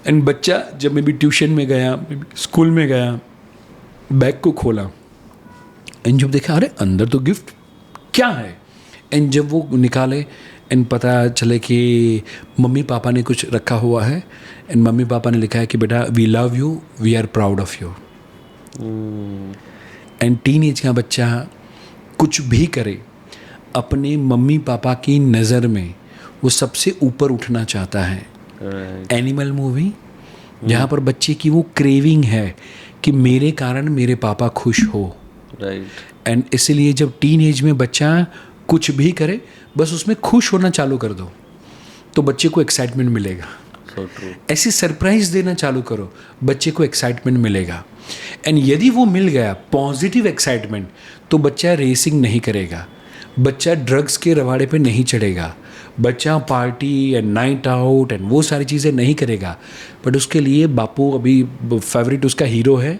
एंड बच्चा जब मैं भी ट्यूशन में गया, स्कूल में गया, बैग को खोला एंड जब देखा अरे अंदर तो गिफ्ट क्या है, एंड जब वो निकाले एंड पता चले कि मम्मी पापा ने कुछ रखा हुआ है एंड मम्मी पापा ने लिखा है कि बेटा we love you, we are proud of you. And teen age का बच्चा कुछ भी करे, अपने मम्मी पापा की नज़र में वो सबसे ऊपर उठना चाहता है। एनिमल मूवी जहाँ पर बच्चे की वो क्रेविंग है कि मेरे कारण मेरे पापा खुश हो। एंड इसीलिए जब टीन एज में बच्चा कुछ भी करे, बस उसमें खुश होना चालू कर दो तो बच्चे को एक्साइटमेंट मिलेगा। ऐसी सरप्राइज देना चालू करो, बच्चे को एक्साइटमेंट मिलेगा। एंड यदि वो मिल गया पॉजिटिव एक्साइटमेंट, तो बच्चा रेसिंग नहीं करेगा, बच्चा ड्रग्स के रवाड़े पे नहीं चढ़ेगा, बच्चा party and night out and वो सारी चीज़ें नहीं करेगा। बट उसके लिए बापू अभी फेवरेट उसका हीरो है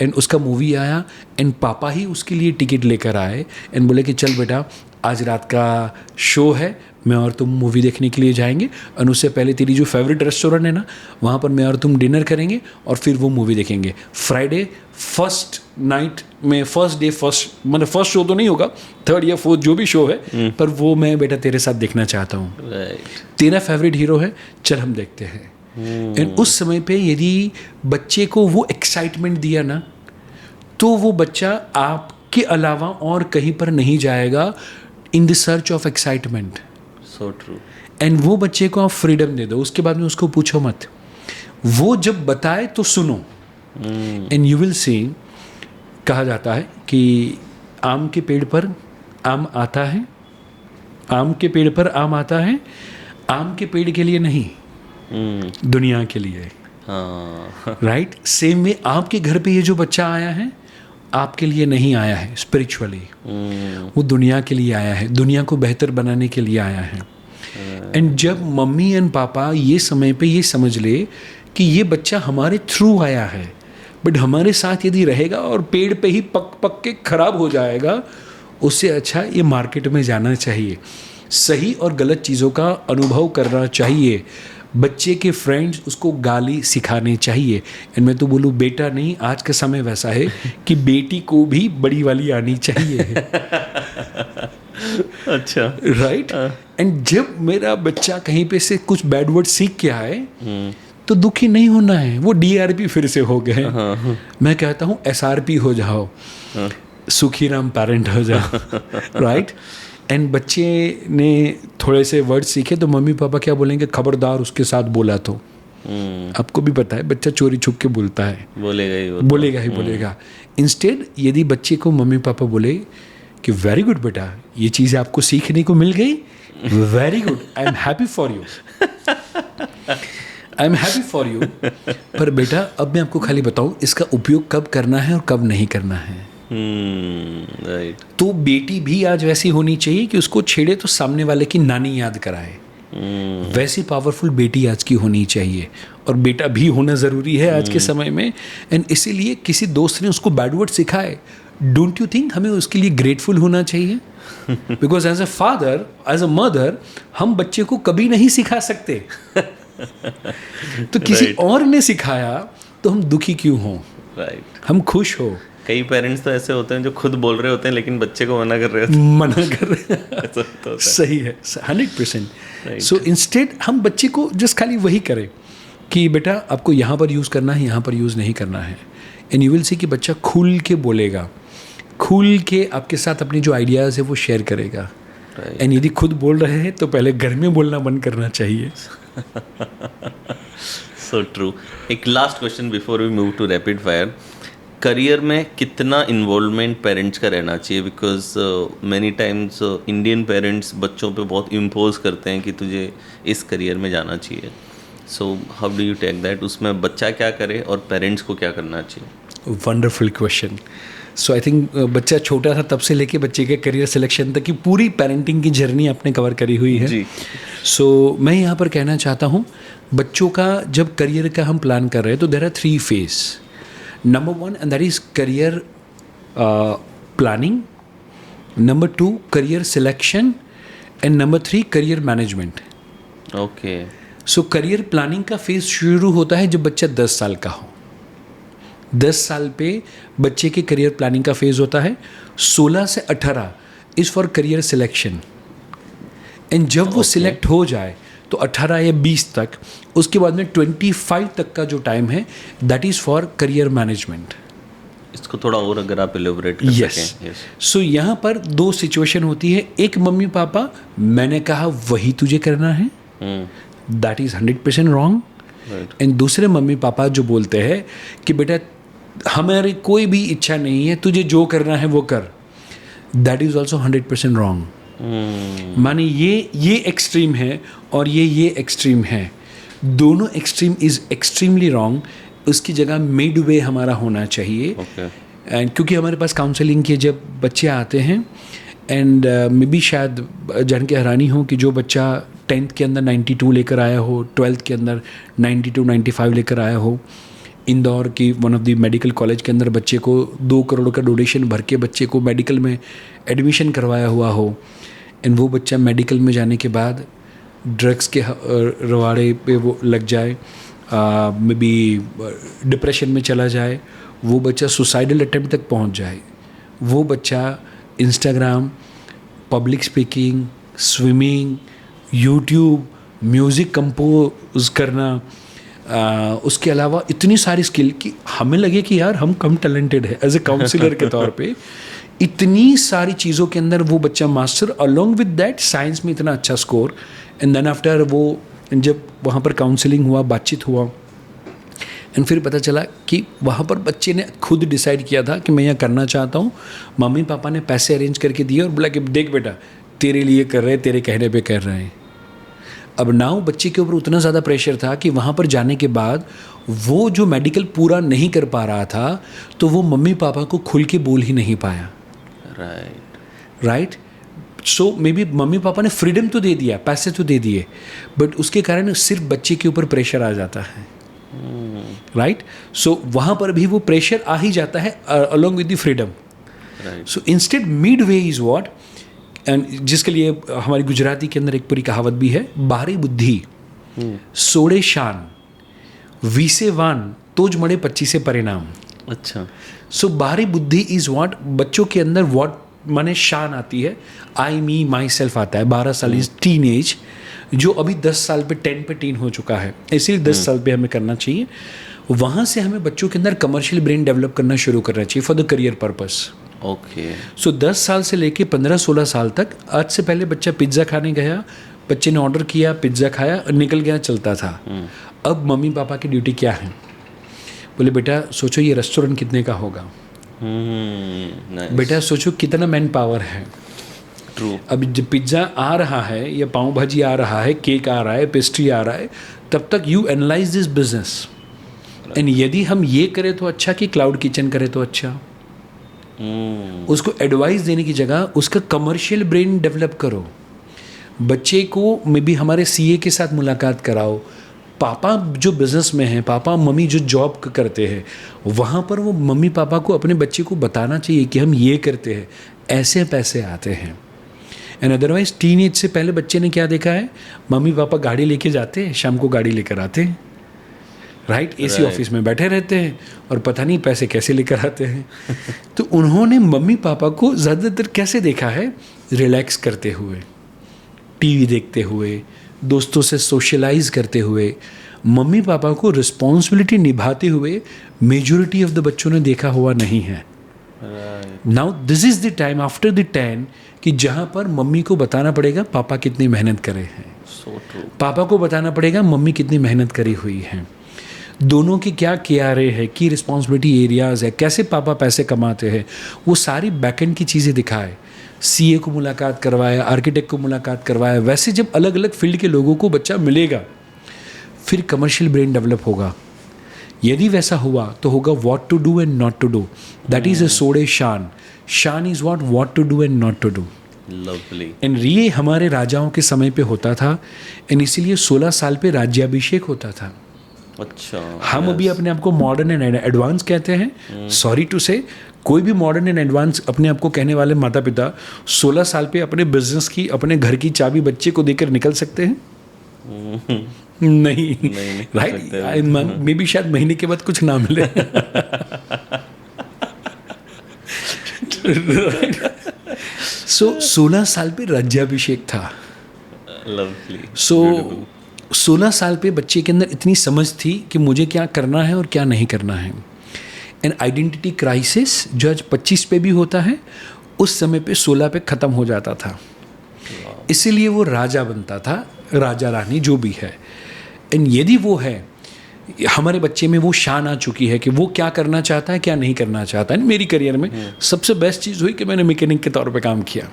एंड उसका मूवी आया एंड पापा ही उसके लिए टिकट लेकर आए एंड बोले कि चल बेटा आज रात का शो है, मैं और तुम मूवी देखने के लिए जाएंगे और उससे पहले तेरी जो फेवरेट रेस्टोरेंट है ना, वहाँ पर मैं और तुम डिनर करेंगे और फिर वो मूवी देखेंगे। फ्राइडे फर्स्ट नाइट में, फर्स्ट डे फर्स्ट, मतलब फर्स्ट शो तो नहीं होगा, 3rd या 4th जो भी शो है, पर वो मैं बेटा तेरे साथ देखना चाहता हूँ। तेरा फेवरेट हीरो है, चल हम देखते हैं। एंड उस समय पे यदि बच्चे को वो एक्साइटमेंट दिया ना, तो वो बच्चा आपके अलावा और कहीं पर नहीं जाएगा in the search of excitement. So true. And वो बच्चे को आप फ्रीडम दे दो, उसके बाद में उसको पूछो मत, वो जब बताए तो सुनो। एंड यू विल सी, कहा जाता है कि आम के पेड़ पर आम आता है, आम के पेड़ पर आम आता है, आम के पेड़ के लिए नहीं, दुनिया के लिए। राइट? सेम वे आपके घर पे ये जो बच्चा आया है, आपके लिए नहीं आया है स्पिरिचुअली, वो दुनिया के लिए आया है, दुनिया को बेहतर बनाने के लिए आया है। एंड जब मम्मी एंड पापा ये समय पे ये समझ ले कि ये बच्चा हमारे थ्रू आया है, बट हमारे साथ यदि रहेगा और पेड़ पे ही पक के खराब हो जाएगा, उससे अच्छा ये मार्केट में जाना चाहिए, सही और गलत चीज़ों का अनुभव करना चाहिए, बच्चे के फ्रेंड्स उसको गाली सिखाने चाहिए। एंड मैं तो बोलूँ बेटा नहीं, आज का समय वैसा है कि बेटी को भी बड़ी वाली आनी चाहिए। अच्छा, राइट? एंड जब मेरा बच्चा कहीं पे से कुछ बैड वर्ड सीख के आए, तो दुखी नहीं होना है, वो DRP फिर से हो गए। मैं कहता हूँ SRP हो जाओ, सुखी राम पेरेंट हो जाओ। राइट? एंड बच्चे ने थोड़े से वर्ड सीखे तो मम्मी पापा क्या बोलेंगे, खबरदार उसके साथ बोला तो। आपको भी पता है बच्चा चोरी छुप के बोलता है, बोलेगा ही बोलेगा। इंस्टेड यदि बच्चे को मम्मी पापा बोले कि वेरी गुड बेटा, ये चीज़ें आपको सीखने को मिल गई, very good, I am happy for you, I am happy for you, पर बेटा अब मैं आपको खाली बताऊँ इसका उपयोग कब करना है और कब नहीं करना है। राइट। तो बेटी भी आज वैसी होनी चाहिए कि उसको छेड़े तो सामने वाले की नानी याद कराए। वैसी पावरफुल बेटी आज की होनी चाहिए, और बेटा भी होना ज़रूरी है आज के समय में। एंड इसीलिए किसी दोस्त ने उसको बैड वर्ड सिखाए, डोंट यू थिंक हमें उसके लिए ग्रेटफुल होना चाहिए? Because as a father, as a mother, हम बच्चे को कभी नहीं सिखा सकते। तो किसी और ने सिखाया तो हम दुखी क्यों हों? राइट। हम खुश हो। कई पेरेंट्स तो ऐसे होते हैं जो खुद बोल रहे होते हैं लेकिन बच्चे को मना कर रहे होते हैं। मना कर रहे हैं। सही है, 100%। सो इंस्टेड हम बच्चे को जस्ट खाली वही करें कि बेटा आपको यहाँ पर यूज़ करना है, यहाँ पर यूज़ नहीं करना है। एंड यू विल सी कि बच्चा खुल के बोलेगा, खुल के आपके साथ अपनी जो आइडियाज़ है वो शेयर करेगा। एंड यदि खुद बोल रहे हैं तो पहले घर में बोलना बंद करना चाहिए। So true. एक last question before we move to rapid fire, career में कितना इन्वॉल्वमेंट पेरेंट्स का रहना चाहिए? Because many times Indian parents बच्चों पे बहुत इम्पोज करते हैं कि तुझे इस करियर में जाना चाहिए। So how do you take that? उसमें बच्चा क्या करे और पेरेंट्स को क्या करना चाहिए? Wonderful question. So I think बच्चा छोटा था तब से लेके बच्चे के करियर सिलेक्शन तक की पूरी पेरेंटिंग की जर्नी आपने कवर करी हुई है जी। सो मैं यहाँ पर कहना चाहता हूँ, बच्चों का जब करियर का हम प्लान कर रहे हैं तो there are 3 phase. Number 1 and that is career planning, number 2 career selection and number 3 career management. Okay. So career planning का फेज शुरू होता है जब बच्चा 10 साल का हो। 10 साल पे बच्चे के करियर प्लानिंग का फेज होता है। 16 से 18 is for career selection and जब वो सिलेक्ट हो जाए तो 18 या 20 तक, उसके बाद में 25 तक का जो टाइम है that is for career management. इसको थोड़ा और अगर आप एलोबरेट कर सकें। यस। सो यहाँ पर 2 सिचुएशन होती है। एक मम्मी पापा मैंने कहा वही तुझे करना है, दैट इज़ 100% रॉन्ग। एंड दूसरे मम्मी पापा जो बोलते हैं कि बेटा हमारी कोई भी इच्छा नहीं है, तुझे जो करना है वो कर, दैट इज़ ऑल्सो 100% रॉन्ग। माने ये एक्सट्रीम है और ये एक्सट्रीम है, दोनों एक्सट्रीम इज़ एक्सट्रीमली रॉन्ग। उसकी जगह मिड वे हमारा होना चाहिए। एंड क्योंकि हमारे पास काउंसलिंग के जब बच्चे आते हैं एंड मे बी शायद जान के हैरानी हो कि जो बच्चा 10th के अंदर 92 लेकर आया हो, 12th के अंदर 92-95 लेकर आया हो, इंदौर की one of the medical college के अंदर बच्चे को 2 करोड़ का डोनेशन भर के बच्चे को मेडिकल में एडमिशन करवाया हुआ हो, एंड वो बच्चा मेडिकल में जाने के बाद ड्रग्स के रवाड़े पे वो लग जाए, मे बी डिप्रेशन में चला जाए, वो बच्चा सुसाइडल अटेम्प्ट तक पहुंच जाए, वो बच्चा Instagram, public speaking, swimming, YouTube, music compose करना, उसके अलावा इतनी सारी स्किल कि हमें लगे कि यार हम कम टैलेंटेड है एज ए काउंसलर के तौर पे, इतनी सारी चीज़ों के अंदर वो बच्चा master, along with that science में इतना अच्छा स्कोर। एंड देन आफ्टर वो जब वहाँ पर काउंसलिंग हुआ, बातचीत हुआ, एंड फिर पता चला कि वहाँ पर बच्चे ने खुद डिसाइड किया था कि मैं यह करना चाहता हूँ। मम्मी पापा ने पैसे अरेंज करके दिए और बोला कि देख बेटा तेरे लिए कर रहे हैं, तेरे कहने पे कर रहे हैं। अब नाउ बच्चे के ऊपर उतना ज़्यादा प्रेशर था कि वहाँ पर जाने के बाद वो जो मेडिकल पूरा नहीं कर पा रहा था तो वो मम्मी पापा को खुल के बोल ही नहीं पाया। Right. So may be mummy papa ने फ्रीडम तो दे दिया, पैसे तो दे दिए, बट उसके कारण सिर्फ बच्चे के ऊपर प्रेशर आ जाता है। राइट। सो वहाँ पर भी वो प्रेशर आ ही जाता है along with the freedom. So instead mid way is what, and जिसके लिए हमारी गुजराती के अंदर एक पूरी कहावत भी है, बारी बुद्धि सोड़े शान वीसे वान तोज मड़े 25 परिणाम। अच्छा। सो बारी बुद्धि इज व्हाट, बच्चों के अंदर व्हाट माने शान आती है, आई मी माई सेल्फ आता है। 12 साल इज टीन एज, जो अभी 10 साल पे 10 पे टीन हो चुका है, इसीलिए 10 साल पे हमें करना चाहिए। वहाँ से हमें बच्चों के अंदर कमर्शियल ब्रेन डेवलप करना शुरू करना चाहिए for the career purpose. Okay. So 10 साल से लेके 15-16 साल तक, आज से पहले बच्चा पिज्ज़ा खाने गया, बच्चे ने ऑर्डर किया, पिज्ज़ा खाया और निकल गया, चलता था। अब मम्मी पापा की ड्यूटी क्या है? बोले बेटा सोचो ये रेस्टोरेंट कितने का होगा, बेटा सोचो कितना मैन पावर है। ट्रू। अब जब पिज्ज़ा आ रहा है या पाव भाजी आ रहा है, केक आ रहा है, पेस्ट्री आ रहा है, तब तक you analyse this business. And यदि हम ये करें तो अच्छा कि क्लाउड किचन करें तो अच्छा, उसको एडवाइस देने की जगह उसका कमर्शियल ब्रेन डेवलप करो। बच्चे को मे बी हमारे सीए के साथ मुलाकात कराओ, पापा जो बिज़नेस में हैं, पापा मम्मी जो जॉब करते हैं, वहाँ पर वो मम्मी पापा को अपने बच्चे को बताना चाहिए कि हम ये करते हैं, ऐसे पैसे आते हैं। एंड अदरवाइज टीन एज से पहले बच्चे ने क्या देखा है, मम्मी पापा गाड़ी लेके जाते हैं, शाम को गाड़ी लेकर आते हैं, राइट, एसी ऑफिस में बैठे रहते हैं और पता नहीं पैसे कैसे लेकर आते हैं। तो उन्होंने मम्मी पापा को ज़्यादातर कैसे देखा है, रिलैक्स करते हुए, टीवी देखते हुए, दोस्तों से सोशलाइज करते हुए, मम्मी पापा को रिस्पॉन्सिबिलिटी निभाते हुए मेजॉरिटी ऑफ द बच्चों ने देखा हुआ नहीं है। Now this is the time after the 10 कि जहाँ पर मम्मी को बताना पड़ेगा पापा कितनी मेहनत करे हैं, पापा को बताना पड़ेगा मम्मी कितनी मेहनत करी हुई है। दोनों के क्या KRA है, की रिस्पॉन्सिबिलिटी एरियाज़ है, कैसे पापा पैसे कमाते हैं, वो सारी बैकएंड की चीज़ें दिखाए। CA को मुलाकात करवाया, आर्किटेक्ट को मुलाकात करवाया। वैसे जब अलग अलग फील्ड के लोगों को बच्चा मिलेगा, फिर कमर्शियल ब्रेन डेवलप होगा। यदि वैसा हुआ तो होगा what to do and not to do. That is a सोडे शान। शान is what to do and not to do. Lovely. And ये हमारे राजाओं के समय पे होता था, एंड इसीलिए 16 साल पे राज्याभिषेक होता था। अच्छा, हम अभी अपने आप को मॉडर्न एंड एडवांस कहते हैं। सॉरी टू से, कोई भी मॉडर्न एंड एडवांस अपने आप को कहने वाले माता पिता 16 साल पे अपने बिजनेस की, अपने घर की चाबी बच्चे को देकर निकल सकते हैं? नहीं, राइट। मे बी शायद महीने के बाद कुछ ना मिले। सो 16 साल पे राज्याभिषेक था। लवली। सो 16 साल पे बच्चे के अंदर इतनी समझ थी कि मुझे क्या करना है और क्या नहीं करना है। एंड आइडेंटिटी क्राइसिस जो आज 25 पे भी होता है, उस समय पे 16 पे ख़त्म हो जाता था। इसीलिए वो राजा बनता था, राजा रानी जो भी है। एंड यदि वो है, हमारे बच्चे में वो शान आ चुकी है कि वो क्या करना चाहता है, क्या नहीं करना चाहता है। मेरी करियर में सबसे बेस्ट चीज़ हुई कि मैंने मैकेनिक के तौर पे काम किया।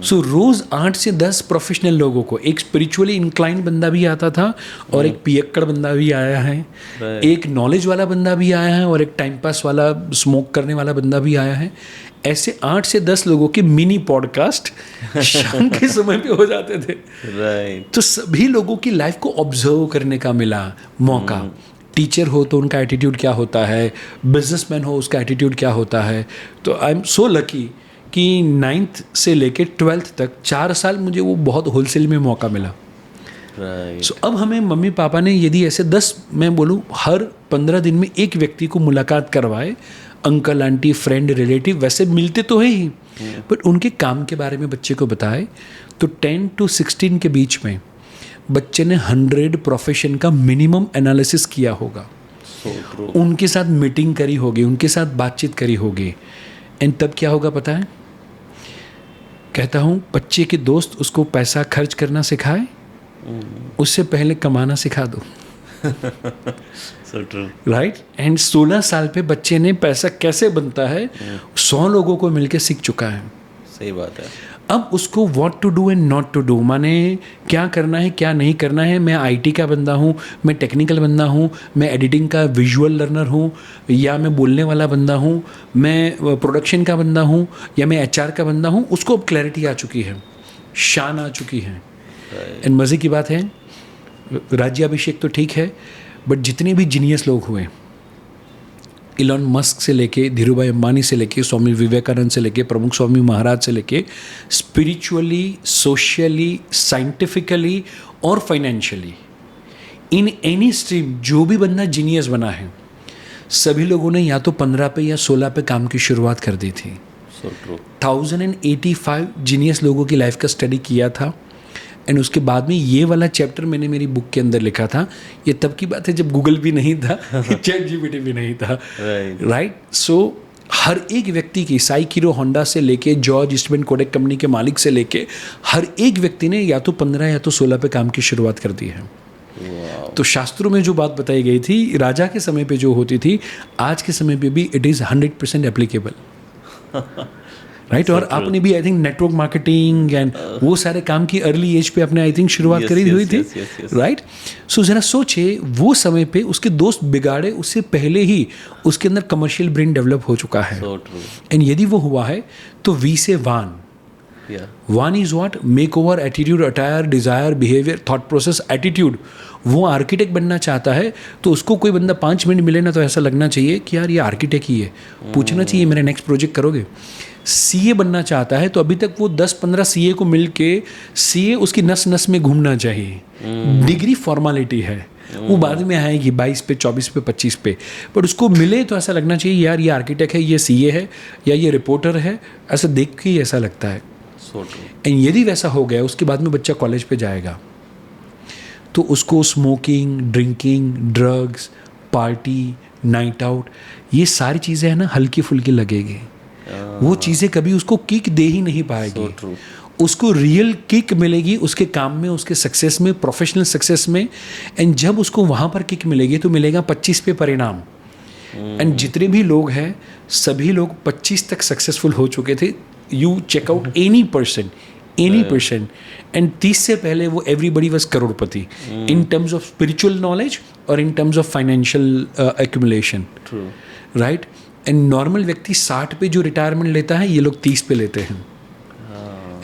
सो रोज़ 8 से 10 प्रोफेशनल लोगों को, एक स्पिरिचुअली इंक्लाइन बंदा भी आता था और एक पियक्कड़ बंदा भी आया है, एक नॉलेज वाला बंदा भी आया है और एक टाइम पास वाला स्मोक करने वाला बंदा भी आया है। ऐसे 8 से 10 लोगों के मिनी पॉडकास्ट शाम के समय पे हो जाते थे। राइट। तो सभी लोगों की लाइफ को ऑब्जर्व करने का मिला मौका। टीचर हो तो उनका एटीट्यूड क्या होता है, बिजनेसमैन हो उसका एटीट्यूड क्या होता है। तो आई एम सो लकी कि 9th से लेके 12th तक 4 साल मुझे वो बहुत होलसेल में मौका मिला। राइट। सो अब हमें मम्मी पापा ने यदि ऐसे 10, मैं बोलूँ हर 15 दिन में एक व्यक्ति को मुलाकात करवाए, अंकल आंटी फ्रेंड रिलेटिव वैसे मिलते तो है ही, बट उनके काम के बारे में बच्चे को बताए, तो 10 to 16 के बीच में बच्चे ने 100 प्रोफेशन का मिनिमम एनालिसिस किया होगा। So true. उनके साथ मीटिंग करी होगी, उनके साथ बातचीत करी होगी। एंड तब क्या होगा पता है? कहता हूँ बच्चे के दोस्त उसको पैसा खर्च करना सिखाए, उससे पहले कमाना सिखा दो। So true. राइट। एंड 16 साल पे बच्चे ने पैसा कैसे बनता है 100 लोगों को मिलके सीख चुका है। सही बात है। अब उसको what to do and not to do, माने क्या करना है क्या नहीं करना है। मैं IT का बंदा हूँ, मैं टेक्निकल बंदा हूँ, मैं एडिटिंग का विजुअल लर्नर हूँ, या मैं बोलने वाला बंदा हूँ, मैं प्रोडक्शन का बंदा हूँ, या मैं HR का बंदा हूँ। उसको अब क्लैरिटी आ चुकी है, शान आ चुकी है। एंड मज़े की बात है, राज्याभिषेक तो ठीक है, बट जितने भी जीनियस लोग हुए, इलॉन मस्क से लेके धीरूभाई अंबानी से लेके स्वामी विवेकानंद से लेके प्रमुख स्वामी महाराज से लेके, स्पिरिचुअली, सोशली, साइंटिफिकली और फाइनेंशियली, इन एनी स्ट्रीम जो भी बंदा जीनियस बना है, सभी लोगों ने या तो 15 पे या 16 पे काम की शुरुआत कर दी थी। So true. 1085 जीनियस लोगों की लाइफ का स्टडी किया था। एंड उसके बाद में ये वाला चैप्टर मैंने मेरी बुक के अंदर लिखा था। ये तब की बात है जब गूगल भी नहीं था, ChatGPT भी नहीं था। राइट। सो हर एक व्यक्ति की, साई कीरो होंडा से लेके जॉर्ज ईस्टमैन कोडेक कंपनी के मालिक से लेके हर एक व्यक्ति ने या तो 15 या तो 16 पे काम की शुरुआत कर दी है। तो शास्त्रों में जो बात बताई गई थी राजा के समय पे जो होती थी, आज के समय पे भी इट इज़ 100% एप्लीकेबल। राइट। और आपने भी I think network marketing and वो सारे काम की अर्ली एज पे अपने आई थिंक शुरुआत करी हुई थी। राइट। सो ज़रा सोचे वो समय पे उसके दोस्त बिगाड़े उससे पहले ही उसके अंदर कमर्शियल ब्रेन डेवलप हो चुका है। एंड यदि वो हुआ है तो we say one one is what, makeover, attitude, attire, desire, behaviour, thought process, attitude. वो आर्किटेक्ट बनना चाहता है तो उसको कोई बंदा 5 मिनट मिले ना तो ऐसा लगना चाहिए कि यार ये आर्किटेक्ट ही है, पूछना चाहिए मेरा नेक्स्ट प्रोजेक्ट करोगे। CA बनना चाहता है तो अभी तक वो 10-15 CA को मिल के CA उसकी नस नस में घूमना चाहिए। डिग्री फॉर्मेलिटी है, वो बाद में आएगी 22 पे, 24 पे, 25 पे, बट उसको मिले तो ऐसा लगना चाहिए यार ये आर्किटेक्ट है, ये CA है या ये रिपोर्टर है, ऐसा देख के ही ऐसा लगता है। एंड यदि वैसा हो गया उसके बाद में बच्चा कॉलेज पे जाएगा तो उसको smoking, drinking, drugs, party, night out, ये सारी चीज़ें हैं ना हल्की फुल्की लगेगी। वो चीज़ें कभी उसको किक दे ही नहीं पाएगी। उसको रियल किक मिलेगी उसके काम में, उसके सक्सेस में, प्रोफेशनल सक्सेस में। एंड जब उसको वहाँ पर किक मिलेगी तो मिलेगा 25 पे परिणाम। एंड जितने भी लोग हैं सभी लोग 25 तक सक्सेसफुल हो चुके थे। You check out any person and 30 से पहले वो एवरीबडी वॉज करोड़पति in terms of spiritual knowledge और in terms of financial accumulation, right. And normal व्यक्ति 60 पे जो रिटायरमेंट लेता है ये लोग 30 पे लेते हैं।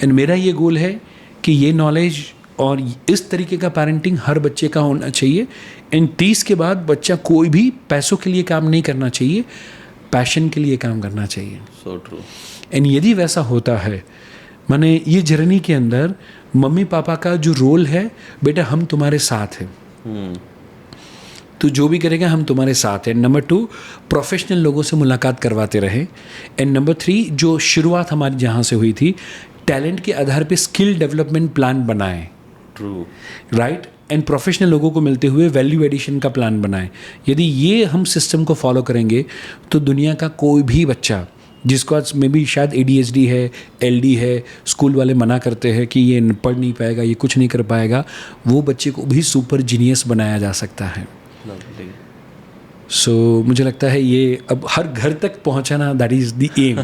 एंड मेरा ये गोल है कि ये नॉलेज और इस तरीके का पेरेंटिंग हर बच्चे का होना चाहिए। एंड 30 के बाद बच्चा कोई भी पैसों के लिए काम नहीं करना चाहिए, पैशन के लिए काम करना चाहिए। So true. एंड यदि वैसा होता है, माने ये जर्नी के अंदर मम्मी पापा का जो रोल है, बेटा हम तुम्हारे साथ हैं, तो जो भी करेगा हम तुम्हारे साथ हैं। नंबर 2, प्रोफेशनल लोगों से मुलाकात करवाते रहे। एंड नंबर 3, जो शुरुआत हमारी जहाँ से हुई थी, टैलेंट के आधार पे स्किल डेवलपमेंट प्लान बनाएं, ट्रू, राइट। एंड प्रोफेशनल लोगों को मिलते हुए वैल्यू एडिशन का प्लान बनाएं। यदि ये हम सिस्टम को फॉलो करेंगे तो दुनिया का कोई भी बच्चा जिसको आज में भी शायद ADHD है, LD है, स्कूल वाले मना करते हैं कि ये पढ़ नहीं पाएगा, ये कुछ नहीं कर पाएगा, वो बच्चे को भी सुपर जीनियस बनाया जा सकता है। सो मुझे लगता है ये अब हर घर तक पहुंचाना, दैट इज़ द एम।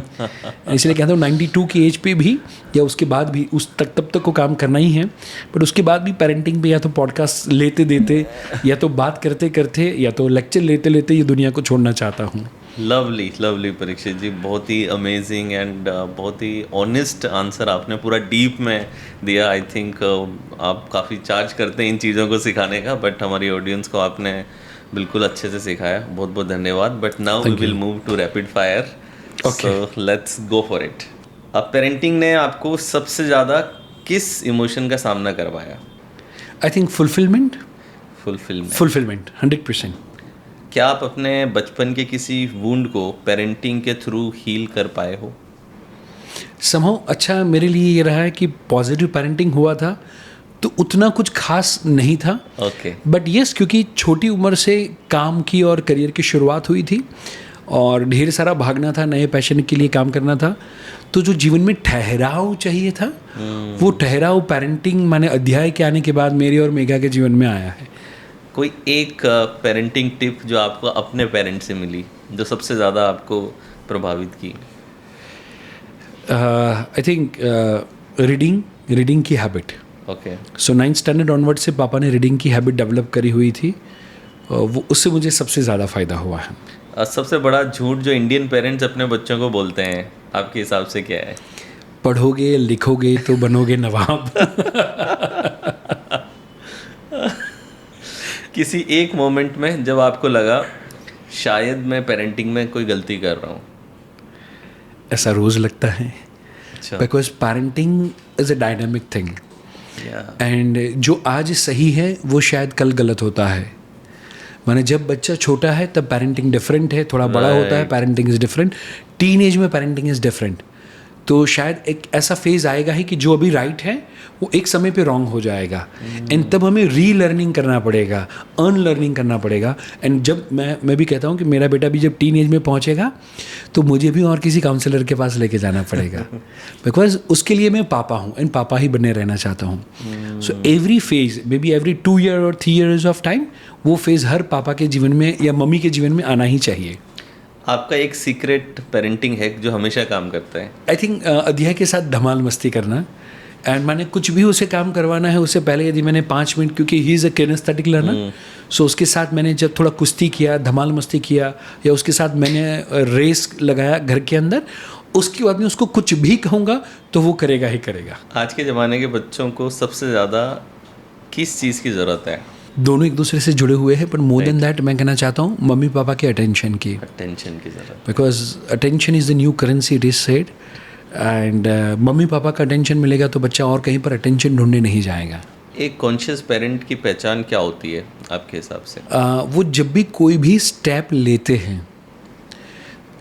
इसलिए कहता हूँ 92 की एज पे भी या उसके बाद भी उस तक तब तक को काम करना ही है। बट उसके बाद भी पेरेंटिंग पे या तो पॉडकास्ट लेते देते या तो बात करते करते या तो लेक्चर लेते लेते ये दुनिया को छोड़ना चाहता हूँ। लवली लवली परीक्षित जी, बहुत ही अमेजिंग एंड बहुत ही ऑनेस्ट आंसर आपने पूरा डीप में दिया। आई थिंक आप काफ़ी चार्ज करते हैं इन चीज़ों को सिखाने का, बट हमारी ऑडियंस को आपने बिल्कुल अच्छे से सिखाया। बहुत बहुत धन्यवाद। But now we will move to rapid fire, so let's go for it. अब पेरेंटिंग ने आपको सबसे ज़्यादा किस इमोशन का सामना करवाया? I think fulfilment 100%। क्या आप अपने बचपन के किसी वुंड को पेरेंटिंग के थ्रू हील कर पाए हो? समहाउ अच्छा मेरे लिए ये रहा है कि पॉजिटिव पेरेंटिंग हुआ था तो उतना कुछ खास नहीं था। ओके। बट यस, क्योंकि छोटी उम्र से काम की और करियर की शुरुआत हुई थी और ढेर सारा भागना था, नए पैशन के लिए काम करना था, तो जो जीवन में ठहराव चाहिए था वो ठहराव पेरेंटिंग माने अध्याय के आने के बाद मेरे और मेघा के जीवन में आया है। कोई एक पेरेंटिंग टिप जो आपको अपने पेरेंट से मिली जो सबसे ज़्यादा आपको प्रभावित की? आई थिंक रीडिंग की हैबिट। ओके। सो 9th स्टैंडर्ड ऑनवर्ड से पापा ने रीडिंग की हैबिट डेवलप करी हुई थी, वो उससे मुझे सबसे ज़्यादा फ़ायदा हुआ है। सबसे बड़ा झूठ जो इंडियन पेरेंट्स अपने बच्चों को बोलते हैं आपके हिसाब से क्या है? पढ़ोगे लिखोगे तो बनोगे नवाब। किसी एक मोमेंट में जब आपको लगा शायद मैं पेरेंटिंग में कोई गलती कर रहा हूँ? ऐसा रोज़ लगता है, because parenting is a dynamic thing. And जो आज सही है वो शायद कल गलत होता है। माने जब बच्चा छोटा है तब पेरेंटिंग डिफरेंट है, थोड़ा बड़ा होता है पेरेंटिंग इज़ डिफरेंट, टीनेज में पेरेंटिंग इज़ डिफरेंट। तो शायद एक ऐसा फेज़ आएगा ही कि जो अभी राइट है वो एक समय पे रॉन्ग हो जाएगा। एंड तब हमें रीलर्निंग करना पड़ेगा, अनलर्निंग करना पड़ेगा। एंड जब मैं भी कहता हूँ कि मेरा बेटा भी जब टीन एज में पहुँचेगा तो मुझे भी और किसी काउंसलर के पास लेके जाना पड़ेगा, बिकॉज उसके लिए मैं पापा हूँ एंड पापा ही बने रहना चाहता हूँ। So every phase, may be every 2 year और 3 years ऑफ टाइम, वो फेज़ हर पापा के जीवन में या मम्मी के जीवन में आना ही चाहिए। आपका एक सीक्रेट पेरेंटिंग हैक जो हमेशा काम करता है? आई थिंक अध्याय के साथ धमाल मस्ती करना। एंड मैंने कुछ भी उसे काम करवाना है उससे पहले यदि मैंने 5 मिनट, क्योंकि he is a kinesthetic learner, so उसके साथ मैंने जब थोड़ा कुश्ती किया, धमाल मस्ती किया, या उसके साथ मैंने रेस लगाया घर के अंदर, उसके बाद में उसको कुछ भी कहूँगा तो वो करेगा ही करेगा। आज के ज़माने के बच्चों को सबसे ज़्यादा किस चीज़ की ज़रूरत है? दोनों एक दूसरे से जुड़े हुए हैं, पर मोर देन दैट मैं कहना चाहता हूँ मम्मी पापा के अटेंशन की ज़रूरत, because attention is the new currency, it is said. And mummy papa का अटेंशन मिलेगा तो बच्चा और कहीं पर अटेंशन ढूंढने नहीं जाएगा। एक कॉन्शियस पेरेंट की पहचान क्या होती है आपके हिसाब से? वो जब भी कोई भी स्टेप लेते हैं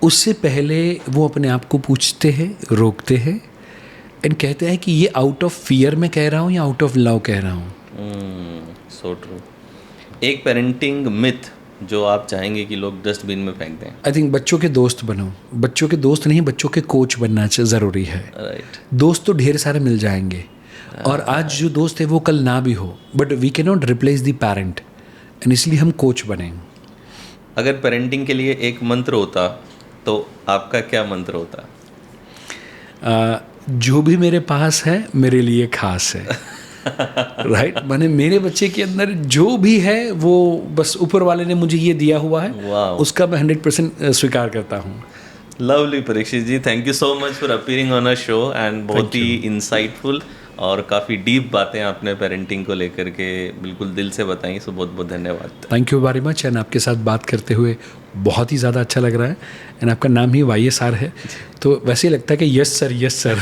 उससे पहले वो अपने आप को पूछते हैं, रोकते हैं एंड कहते हैं कि ये आउट ऑफ फियर में कह रहा हूँ या आउट ऑफ लव कह रहा हूँ। सो ट्रू। एक पेरेंटिंग मिथ जो आप चाहेंगे कि लोग डस्टबिन में फेंक दें? आई थिंक बच्चों के दोस्त बनो, बच्चों के दोस्त नहीं, बच्चों के कोच बनना ज़रूरी है। राइट। दोस्त तो ढेर सारे मिल जाएंगे, और आज जो दोस्त है वो कल ना भी हो, but we can not replace the parent, and इसलिए हम कोच बने। अगर पेरेंटिंग के लिए एक मंत्र होता तो आपका क्या मंत्र होता? जो भी मेरे पास है मेरे लिए खास है। राइट माने मेरे बच्चे के अंदर जो भी है वो बस ऊपर वाले ने मुझे ये दिया हुआ है, Wow. उसका मैं 100% स्वीकार करता हूँ। Lovely Parikshit ji, thank you so much for appearing on a show, and बहुत ही इंसाइटफुल और काफ़ी डीप बातें आपने पेरेंटिंग को लेकर के बिल्कुल दिल से बताई, सो बहुत बहुत धन्यवाद। Thank you very much, and आपके साथ बात करते हुए बहुत ही ज़्यादा अच्छा लग रहा है, एंड आपका नाम ही YSR है, तो वैसे ही लगता है कि यस सर, यस सर।